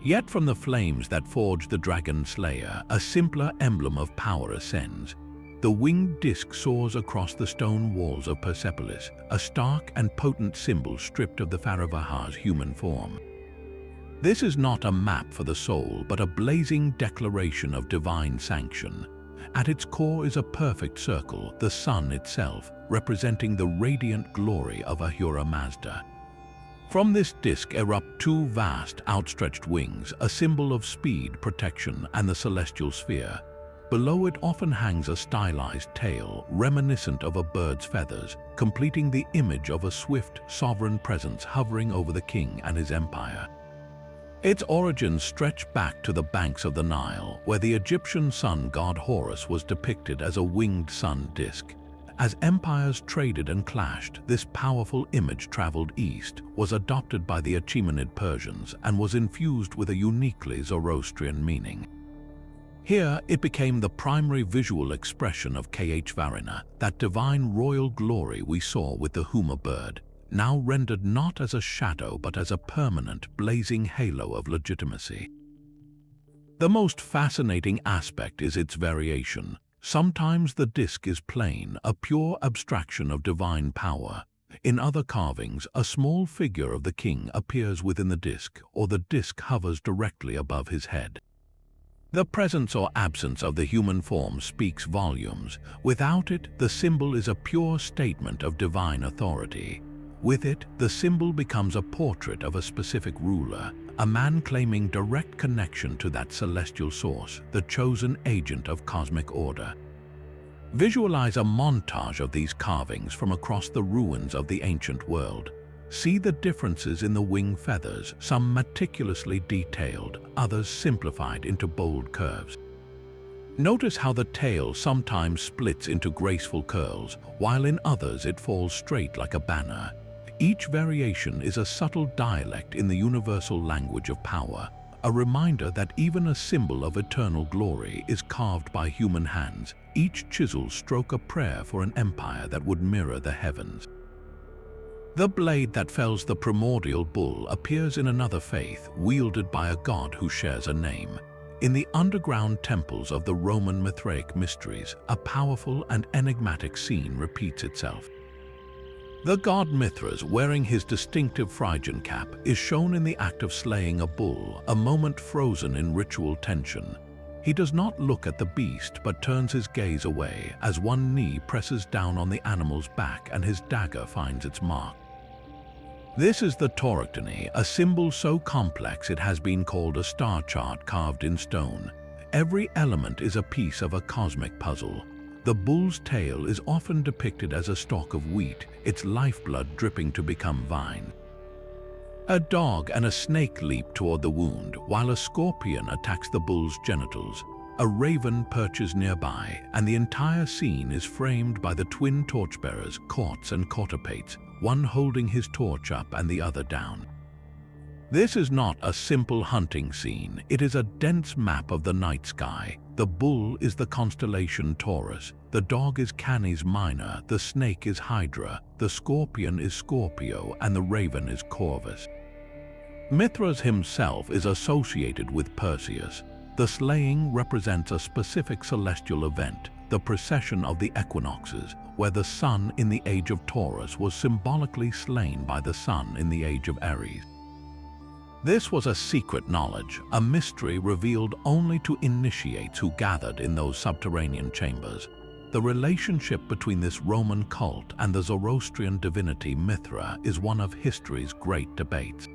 Yet from the flames that forge the dragon slayer, a simpler emblem of power ascends. The winged disc soars across the stone walls of Persepolis, a stark and potent symbol stripped of the Faravahar's human form. This is not a map for the soul, but a blazing declaration of divine sanction. At its core is a perfect circle, the sun itself, representing the radiant glory of Ahura Mazda. From this disk erupt two vast, outstretched wings, a symbol of speed, protection, and the celestial sphere. Below it often hangs a stylized tail, reminiscent of a bird's feathers, completing the image of a swift, sovereign presence hovering over the king and his empire. Its origins stretch back to the banks of the Nile, where the Egyptian sun god Horus was depicted as a winged sun disk. As empires traded and clashed, this powerful image traveled east, was adopted by the Achaemenid Persians, and was infused with a uniquely Zoroastrian meaning. Here, it became the primary visual expression of Kh-Varina, that divine royal glory we saw with the Huma bird, now rendered not as a shadow but as a permanent, blazing halo of legitimacy. The most fascinating aspect is its variation. Sometimes the disk is plain, a pure abstraction of divine power. In other carvings, a small figure of the king appears within the disk, or the disk hovers directly above his head. The presence or absence of the human form speaks volumes. Without it, the symbol is a pure statement of divine authority. With it, the symbol becomes a portrait of a specific ruler, a man claiming direct connection to that celestial source, the chosen agent of cosmic order. Visualize a montage of these carvings from across the ruins of the ancient world. See the differences in the wing feathers, some meticulously detailed, others simplified into bold curves. Notice how the tail sometimes splits into graceful curls, while in others it falls straight like a banner. Each variation is a subtle dialect in the universal language of power, a reminder that even a symbol of eternal glory is carved by human hands, each chisel stroke a prayer for an empire that would mirror the heavens. The blade that fells the primordial bull appears in another faith, wielded by a god who shares a name. In the underground temples of the Roman Mithraic mysteries, a powerful and enigmatic scene repeats itself. The god Mithras, wearing his distinctive Phrygian cap, is shown in the act of slaying a bull, a moment frozen in ritual tension. He does not look at the beast but turns his gaze away as one knee presses down on the animal's back and his dagger finds its mark. This is the tauroctony, a symbol so complex it has been called a star chart carved in stone. Every element is a piece of a cosmic puzzle. The bull's tail is often depicted as a stalk of wheat, its lifeblood dripping to become vine. A dog and a snake leap toward the wound, while a scorpion attacks the bull's genitals. A raven perches nearby, and the entire scene is framed by the twin torchbearers, Quartz and Cortopates, one holding his torch up and the other down. This is not a simple hunting scene, it is a dense map of the night sky. The bull is the constellation Taurus, the dog is Canis Minor, the snake is Hydra, the scorpion is Scorpio, and the raven is Corvus. Mithras himself is associated with Perseus. The slaying represents a specific celestial event, the precession of the equinoxes, where the sun in the age of Taurus was symbolically slain by the sun in the age of Aries. This was a secret knowledge, a mystery revealed only to initiates who gathered in those subterranean chambers. The relationship between this Roman cult and the Zoroastrian divinity Mithra is one of history's great debates.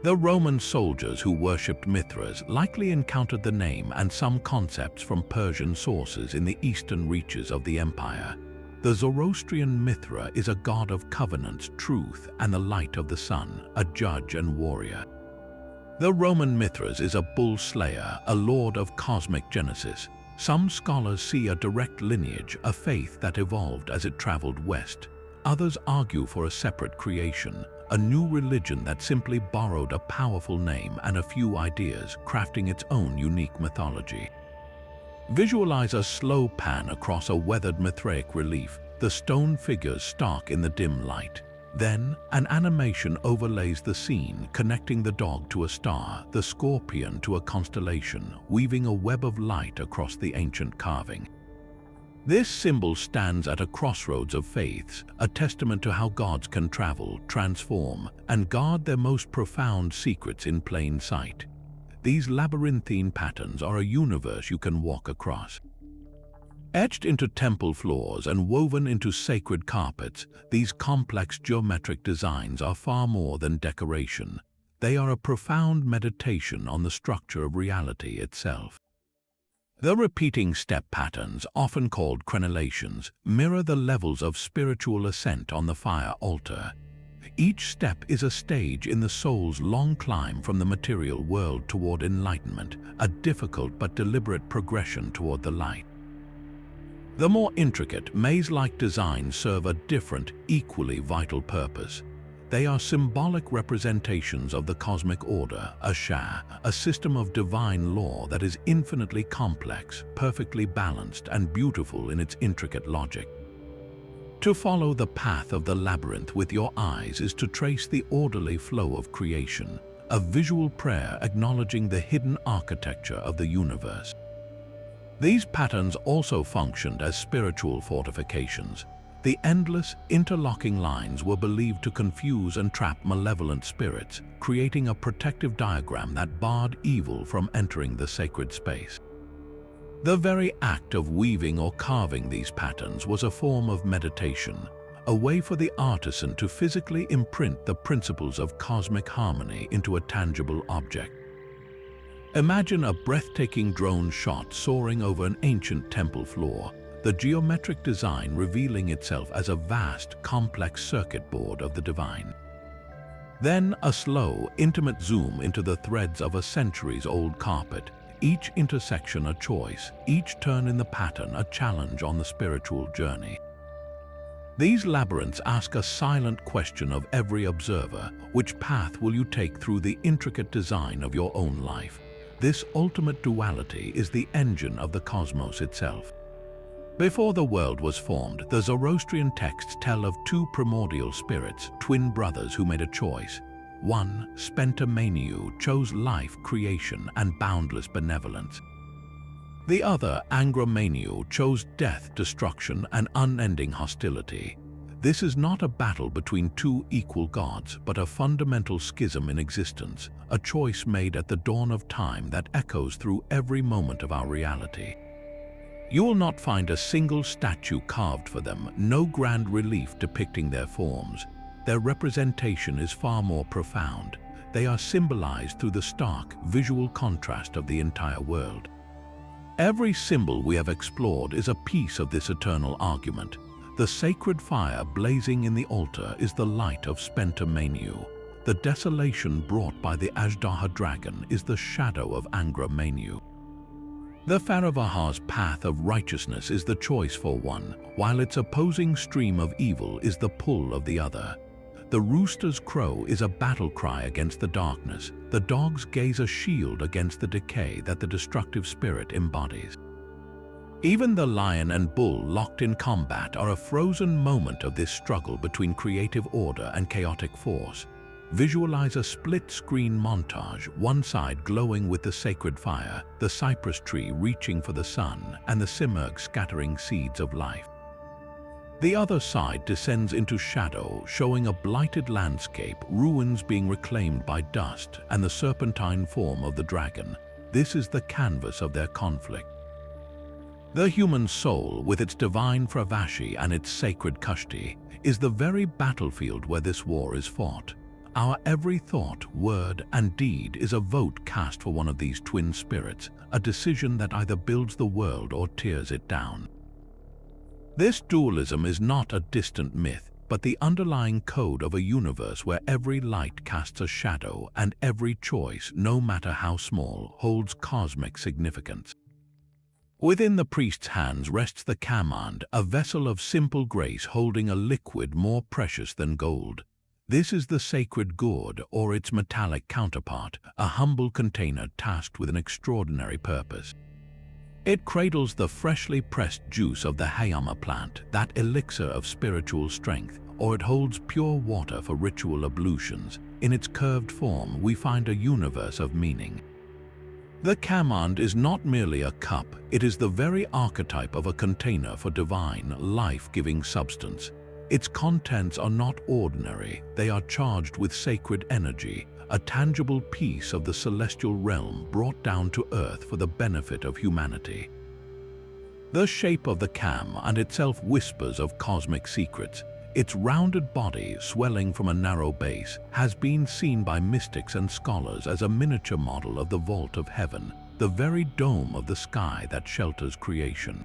The Roman soldiers who worshipped Mithras likely encountered the name and some concepts from Persian sources in the eastern reaches of the empire. The Zoroastrian Mithra is a god of covenants, truth, and the light of the sun, a judge and warrior. The Roman Mithras is a bull slayer, a lord of cosmic genesis. Some scholars see a direct lineage, a faith that evolved as it traveled west. Others argue for a separate creation, a new religion that simply borrowed a powerful name and a few ideas, crafting its own unique mythology. Visualize a slow pan across a weathered Mithraic relief, the stone figures stark in the dim light. Then, an animation overlays the scene, connecting the dog to a star, the scorpion to a constellation, weaving a web of light across the ancient carving. This symbol stands at a crossroads of faiths, a testament to how gods can travel, transform, and guard their most profound secrets in plain sight. These labyrinthine patterns are a universe you can walk across. Etched into temple floors and woven into sacred carpets, these complex geometric designs are far more than decoration. They are a profound meditation on the structure of reality itself. The repeating step patterns, often called crenellations, mirror the levels of spiritual ascent on the fire altar. Each step is a stage in the soul's long climb from the material world toward enlightenment, a difficult but deliberate progression toward the light. The more intricate, maze-like designs serve a different, equally vital purpose. They are symbolic representations of the cosmic order, a Shah, a system of divine law that is infinitely complex, perfectly balanced, and beautiful in its intricate logic. To follow the path of the labyrinth with your eyes is to trace the orderly flow of creation, a visual prayer acknowledging the hidden architecture of the universe. These patterns also functioned as spiritual fortifications. The endless, interlocking lines were believed to confuse and trap malevolent spirits, creating a protective diagram that barred evil from entering the sacred space. The very act of weaving or carving these patterns was a form of meditation, a way for the artisan to physically imprint the principles of cosmic harmony into a tangible object. Imagine a breathtaking drone shot soaring over an ancient temple floor, the geometric design revealing itself as a vast, complex circuit board of the divine. Then a slow, intimate zoom into the threads of a centuries-old carpet, each intersection a choice, each turn in the pattern a challenge on the spiritual journey. These labyrinths ask a silent question of every observer: which path will you take through the intricate design of your own life? This ultimate duality is the engine of the cosmos itself. Before the world was formed, the Zoroastrian texts tell of two primordial spirits, twin brothers who made a choice. One, Spentamaniu, chose life, creation, and boundless benevolence. The other, Angramaniu, chose death, destruction, and unending hostility. This is not a battle between two equal gods, but a fundamental schism in existence, a choice made at the dawn of time that echoes through every moment of our reality. You will not find a single statue carved for them, no grand relief depicting their forms. Their representation is far more profound. They are symbolized through the stark, visual contrast of the entire world. Every symbol we have explored is a piece of this eternal argument. The sacred fire blazing in the altar is the light of Spentamaniu. The desolation brought by the Ajdaha dragon is the shadow of Angramaniu. The Faravahar's path of righteousness is the choice for one, while its opposing stream of evil is the pull of the other. The rooster's crow is a battle cry against the darkness. The dog's gaze a shield against the decay that the destructive spirit embodies. Even the lion and bull locked in combat are a frozen moment of this struggle between creative order and chaotic force. Visualize a split-screen montage, one side glowing with the sacred fire, the cypress tree reaching for the sun, and the Simurgh scattering seeds of life. The other side descends into shadow, showing a blighted landscape, ruins being reclaimed by dust, and the serpentine form of the dragon. This is the canvas of their conflict. The human soul, with its divine Fravashi and its sacred Kushti, is the very battlefield where this war is fought. Our every thought, word, and deed is a vote cast for one of these twin spirits, a decision that either builds the world or tears it down. This dualism is not a distant myth, but the underlying code of a universe where every light casts a shadow and every choice, no matter how small, holds cosmic significance. Within the priest's hands rests the command, a vessel of simple grace holding a liquid more precious than gold. This is the sacred gourd, or its metallic counterpart, a humble container tasked with an extraordinary purpose. It cradles the freshly pressed juice of the Haoma plant, that elixir of spiritual strength, or it holds pure water for ritual ablutions. In its curved form, we find a universe of meaning. The command is not merely a cup, it is the very archetype of a container for divine, life-giving substance. Its contents are not ordinary, they are charged with sacred energy, a tangible piece of the celestial realm brought down to earth for the benefit of humanity. The shape of the cam and itself whispers of cosmic secrets. Its rounded body, swelling from a narrow base, has been seen by mystics and scholars as a miniature model of the vault of heaven, the very dome of the sky that shelters creation.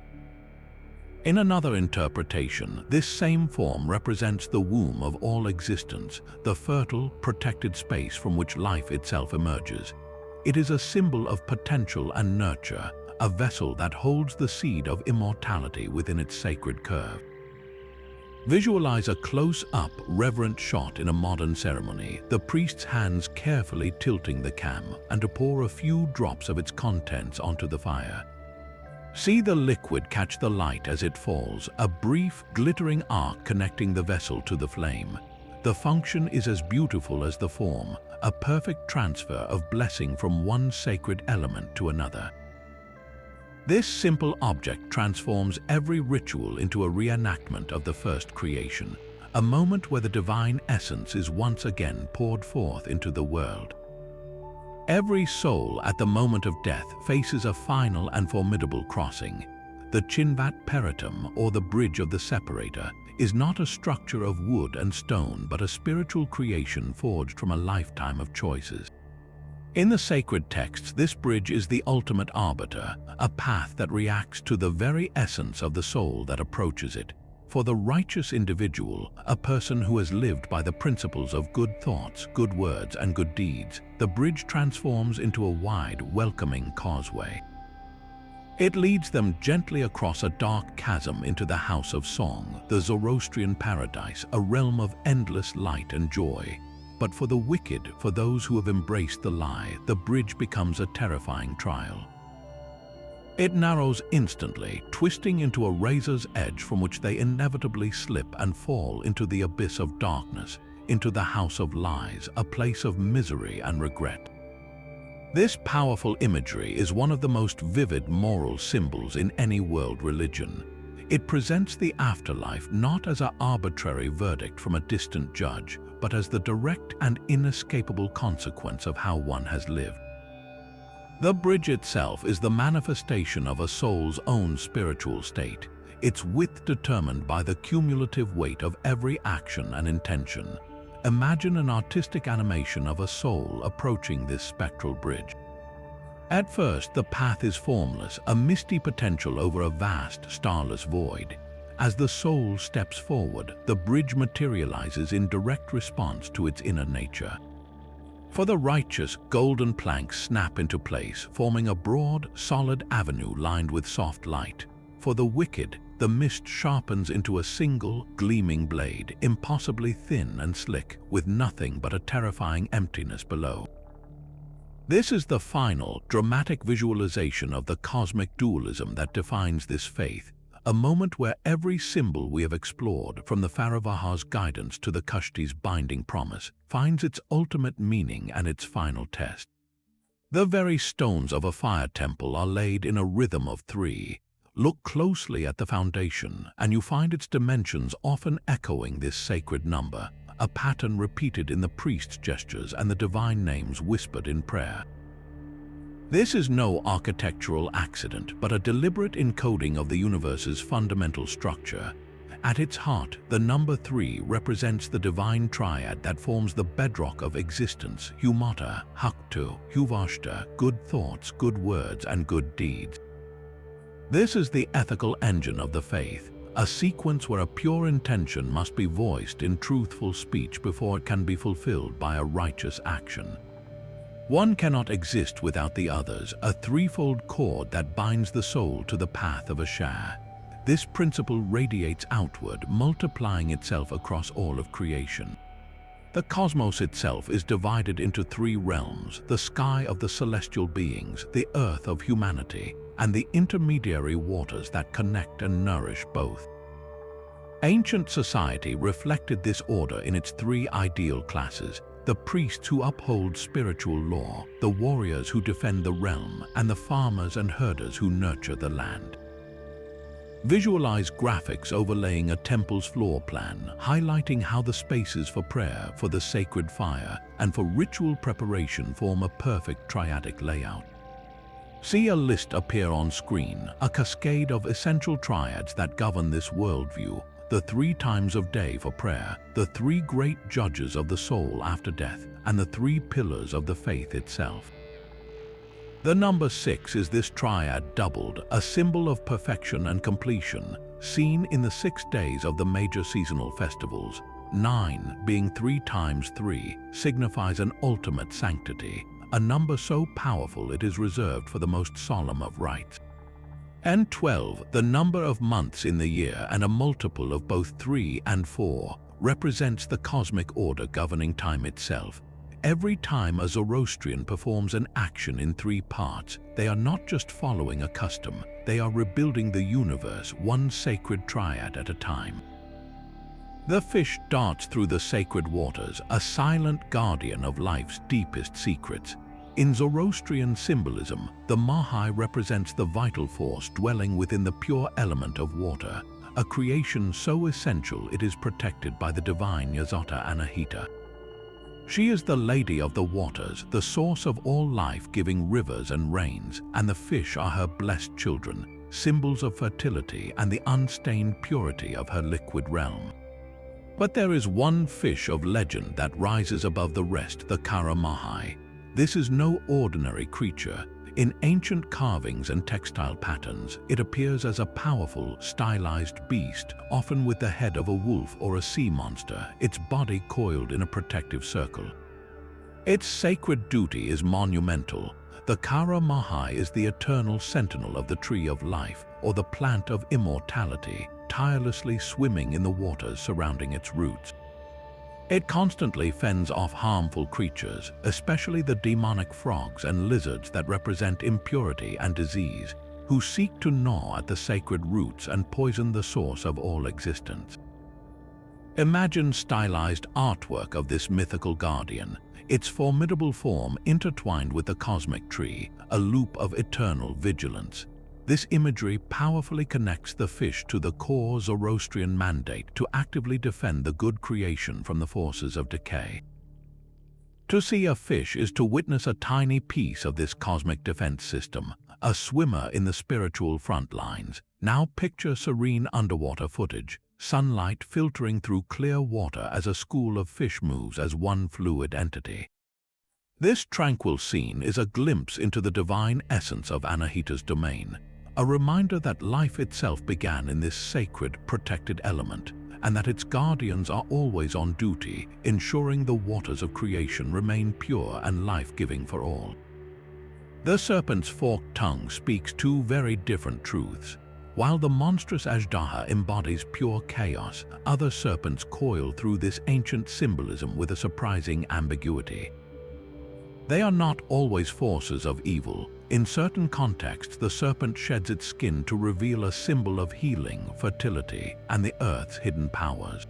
In another interpretation, this same form represents the womb of all existence, the fertile, protected space from which life itself emerges. It is a symbol of potential and nurture, a vessel that holds the seed of immortality within its sacred curve. Visualize a close-up, reverent shot in a modern ceremony, the priest's hands carefully tilting the cam and to pour a few drops of its contents onto the fire. See the liquid catch the light as it falls, a brief, glittering arc connecting the vessel to the flame. The function is as beautiful as the form, a perfect transfer of blessing from one sacred element to another. This simple object transforms every ritual into a reenactment of the first creation, a moment where the divine essence is once again poured forth into the world. Every soul at the moment of death faces a final and formidable crossing. The Chinvat Bridge, or the Bridge of the Separator, is not a structure of wood and stone but a spiritual creation forged from a lifetime of choices. In the sacred texts, this bridge is the ultimate arbiter, a path that reacts to the very essence of the soul that approaches it. For the righteous individual, a person who has lived by the principles of good thoughts, good words, and good deeds, the bridge transforms into a wide, welcoming causeway. It leads them gently across a dark chasm into the house of song, the Zoroastrian paradise, a realm of endless light and joy. But for the wicked, for those who have embraced the lie, the bridge becomes a terrifying trial. It narrows instantly, twisting into a razor's edge from which they inevitably slip and fall into the abyss of darkness, into the house of lies, a place of misery and regret. This powerful imagery is one of the most vivid moral symbols in any world religion. It presents the afterlife not as an arbitrary verdict from a distant judge, but as the direct and inescapable consequence of how one has lived. The bridge itself is the manifestation of a soul's own spiritual state, its width determined by the cumulative weight of every action and intention. Imagine an artistic animation of a soul approaching this spectral bridge. At first, the path is formless, a misty potential over a vast, starless void. As the soul steps forward, the bridge materializes in direct response to its inner nature. For the righteous, golden planks snap into place, forming a broad, solid avenue lined with soft light. For the wicked, the mist sharpens into a single, gleaming blade, impossibly thin and slick, with nothing but a terrifying emptiness below. This is the final, dramatic visualization of the cosmic dualism that defines this faith, a moment where every symbol we have explored, from the Faravahar's guidance to the Kushti's binding promise, finds its ultimate meaning and its final test. The very stones of a fire temple are laid in a rhythm of 3. Look closely at the foundation, and you find its dimensions often echoing this sacred number, a pattern repeated in the priest's gestures and the divine names whispered in prayer. This is no architectural accident, but a deliberate encoding of the universe's fundamental structure. At its heart, the number 3 represents the divine triad that forms the bedrock of existence: Humata, Haktu, Huvashta, good thoughts, good words, and good deeds. This is the ethical engine of the faith, a sequence where a pure intention must be voiced in truthful speech before it can be fulfilled by a righteous action. One cannot exist without the others, a threefold cord that binds the soul to the path of Ashar. This principle radiates outward, multiplying itself across all of creation. The cosmos itself is divided into 3 realms: the sky of the celestial beings, the earth of humanity, and the intermediary waters that connect and nourish both. Ancient society reflected this order in its 3 ideal classes: the priests who uphold spiritual law, the warriors who defend the realm, and the farmers and herders who nurture the land. Visualize graphics overlaying a temple's floor plan, highlighting how the spaces for prayer, for the sacred fire, and for ritual preparation form a perfect triadic layout. See a list appear on screen, a cascade of essential triads that govern this worldview: the 3 times of day for prayer, the 3 great judges of the soul after death, and the 3 pillars of the faith itself. The number 6 is this triad doubled, a symbol of perfection and completion. seen in the 6 days of the major seasonal festivals. 9, being 3 times 3, signifies an ultimate sanctity, a number so powerful it is reserved for the most solemn of rites. And 12, the number of months in the year and a multiple of both 3 and 4, represents the cosmic order governing time itself. Every time a Zoroastrian performs an action in 3 parts, they are not just following a custom, they are rebuilding the universe one sacred triad at a time. The fish darts through the sacred waters, a silent guardian of life's deepest secrets. In Zoroastrian symbolism, the Mahai represents the vital force dwelling within the pure element of water, a creation so essential it is protected by the divine Yazota Anahita. She is the Lady of the Waters, the source of all life, giving rivers and rains, and the fish are her blessed children, symbols of fertility and the unstained purity of her liquid realm. But there is one fish of legend that rises above the rest, the Kara Mahai. This is no ordinary creature. In ancient carvings and textile patterns, it appears as a powerful, stylized beast, often with the head of a wolf or a sea monster, its body coiled in a protective circle. Its sacred duty is monumental. The Kara Mahai is the eternal sentinel of the tree of life, or the plant of immortality, tirelessly swimming in the waters surrounding its roots. It constantly fends off harmful creatures, especially the demonic frogs and lizards that represent impurity and disease, who seek to gnaw at the sacred roots and poison the source of all existence. Imagine stylized artwork of this mythical guardian, its formidable form intertwined with the cosmic tree, a loop of eternal vigilance. This imagery powerfully connects the fish to the core Zoroastrian mandate to actively defend the good creation from the forces of decay. To see a fish is to witness a tiny piece of this cosmic defense system, a swimmer in the spiritual front lines. Now picture serene underwater footage, sunlight filtering through clear water as a school of fish moves as one fluid entity. This tranquil scene is a glimpse into the divine essence of Anahita's domain, a reminder that life itself began in this sacred, protected element, and that its guardians are always on duty, ensuring the waters of creation remain pure and life-giving for all. The serpent's forked tongue speaks 2 very different truths. While the monstrous Ajdaha embodies pure chaos, other serpents coil through this ancient symbolism with a surprising ambiguity. They are not always forces of evil. In certain contexts, the serpent sheds its skin to reveal a symbol of healing, fertility, and the earth's hidden powers.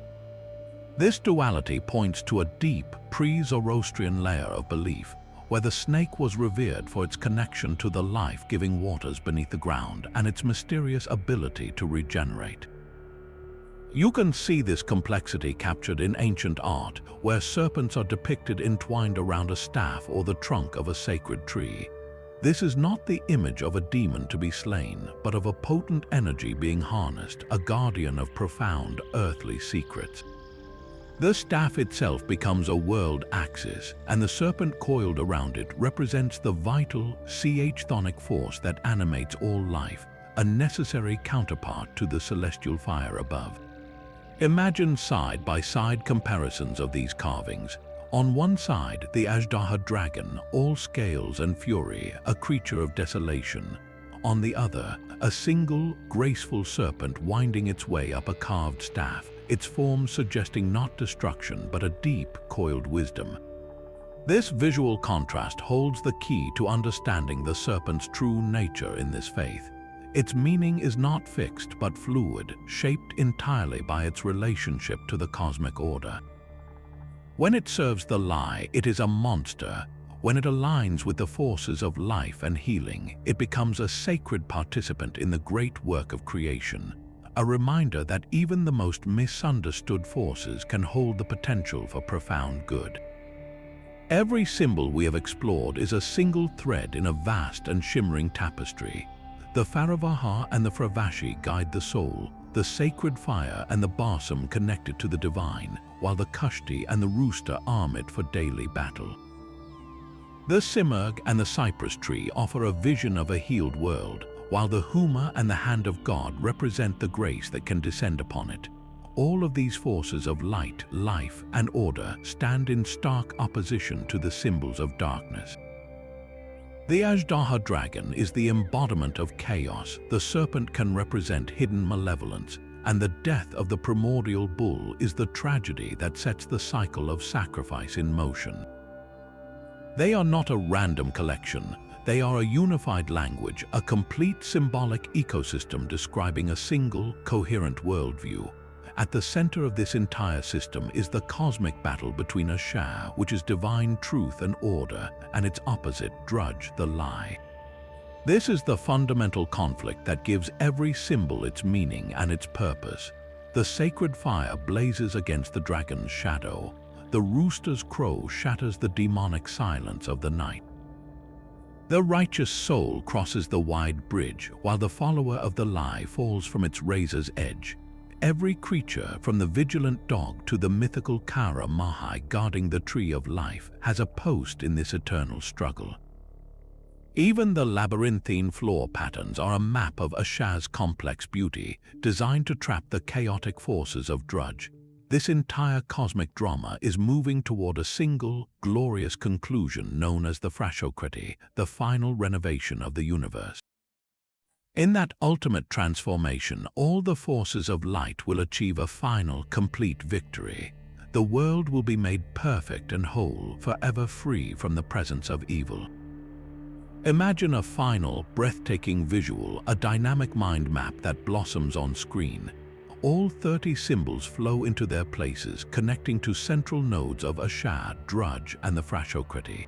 This duality points to a deep, pre-Zoroastrian layer of belief, where the snake was revered for its connection to the life-giving waters beneath the ground and its mysterious ability to regenerate. You can see this complexity captured in ancient art, where serpents are depicted entwined around a staff or the trunk of a sacred tree. This is not the image of a demon to be slain, but of a potent energy being harnessed, a guardian of profound earthly secrets. The staff itself becomes a world axis, and the serpent coiled around it represents the vital, chthonic force that animates all life, a necessary counterpart to the celestial fire above. Imagine side-by-side comparisons of these carvings. On one side, the Ajdaha dragon, all scales and fury, a creature of desolation. On the other, a single, graceful serpent winding its way up a carved staff, its form suggesting not destruction but a deep, coiled wisdom. This visual contrast holds the key to understanding the serpent's true nature in this faith. Its meaning is not fixed but fluid, shaped entirely by its relationship to the cosmic order. When it serves the lie, it is a monster. When it aligns with the forces of life and healing, it becomes a sacred participant in the great work of creation, a reminder that even the most misunderstood forces can hold the potential for profound good. Every symbol we have explored is a single thread in a vast and shimmering tapestry. The Faravahar and the Fravashi guide the soul, the sacred fire and the Barsom connected to the divine, while the Kushti and the rooster arm it for daily battle. The Simurgh and the cypress tree offer a vision of a healed world, while the Huma and the hand of God represent the grace that can descend upon it. All of these forces of light, life, and order stand in stark opposition to the symbols of darkness. The Ajdaha dragon is the embodiment of chaos. The serpent can represent hidden malevolence, and the death of the primordial bull is the tragedy that sets the cycle of sacrifice in motion. They are not a random collection. They are a unified language, a complete symbolic ecosystem describing a single, coherent worldview. At the center of this entire system is the cosmic battle between Ashar, which is divine truth and order, and its opposite, Drudge, the lie. This is the fundamental conflict that gives every symbol its meaning and its purpose. The sacred fire blazes against the dragon's shadow. The rooster's crow shatters the demonic silence of the night. The righteous soul crosses the wide bridge, while the follower of the lie falls from its razor's edge. Every creature, from the vigilant dog to the mythical Kara Mahai guarding the tree of life, has a post in this eternal struggle. Even the labyrinthine floor patterns are a map of Ashar's complex beauty, designed to trap the chaotic forces of Drudge. This entire cosmic drama is moving toward a single, glorious conclusion known as the Frashokrati, the final renovation of the universe. In that ultimate transformation, all the forces of light will achieve a final, complete victory. The world will be made perfect and whole, forever free from the presence of evil. Imagine a final, breathtaking visual, a dynamic mind map that blossoms on screen. All 30 symbols flow into their places, connecting to central nodes of Ashar, Drudge, and the Frashokrati.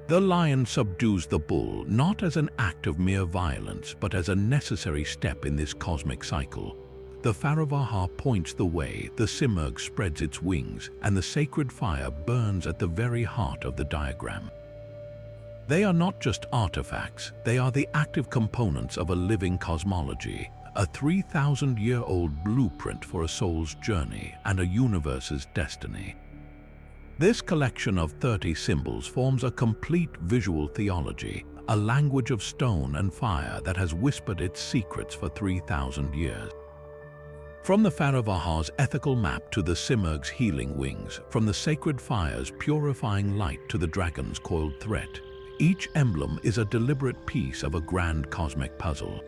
The lion subdues the bull, not as an act of mere violence, but as a necessary step in this cosmic cycle. The Faravahar points the way, the Simurgh spreads its wings, and the sacred fire burns at the very heart of the diagram. They are not just artifacts, they are the active components of a living cosmology, a 3,000-year-old blueprint for a soul's journey and a universe's destiny. This collection of 30 symbols forms a complete visual theology, a language of stone and fire that has whispered its secrets for 3,000 years. From the Faravahar's ethical map to the Simurgh's healing wings, from the sacred fire's purifying light to the dragon's coiled threat, each emblem is a deliberate piece of a grand cosmic puzzle.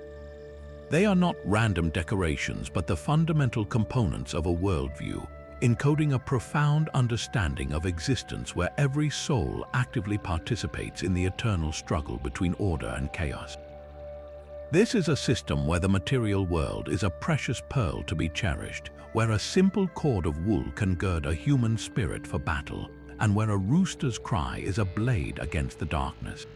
They are not random decorations, but the fundamental components of a worldview, encoding a profound understanding of existence where every soul actively participates in the eternal struggle between order and chaos. This is a system where the material world is a precious pearl to be cherished, where a simple cord of wool can gird a human spirit for battle, and where a rooster's cry is a blade against the darkness.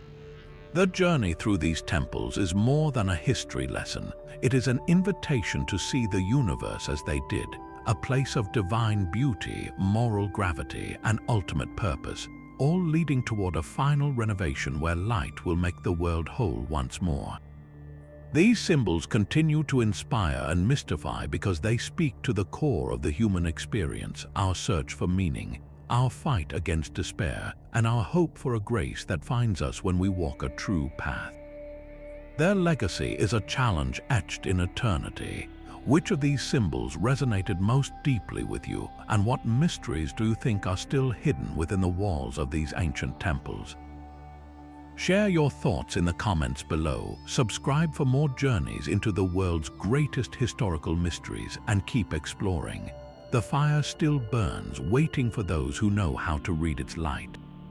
The journey through these temples is more than a history lesson. It is an invitation to see the universe as they did, a place of divine beauty, moral gravity, and ultimate purpose, all leading toward a final renovation where light will make the world whole once more. These symbols continue to inspire and mystify because they speak to the core of the human experience, our search for meaning, our fight against despair, and our hope for a grace that finds us when we walk a true path. Their legacy is a challenge etched in eternity. Which of these symbols resonated most deeply with you, and what mysteries do you think are still hidden within the walls of these ancient temples? Share your thoughts in the comments below, subscribe for more journeys into the world's greatest historical mysteries, and keep exploring. The fire still burns, waiting for those who know how to read its light.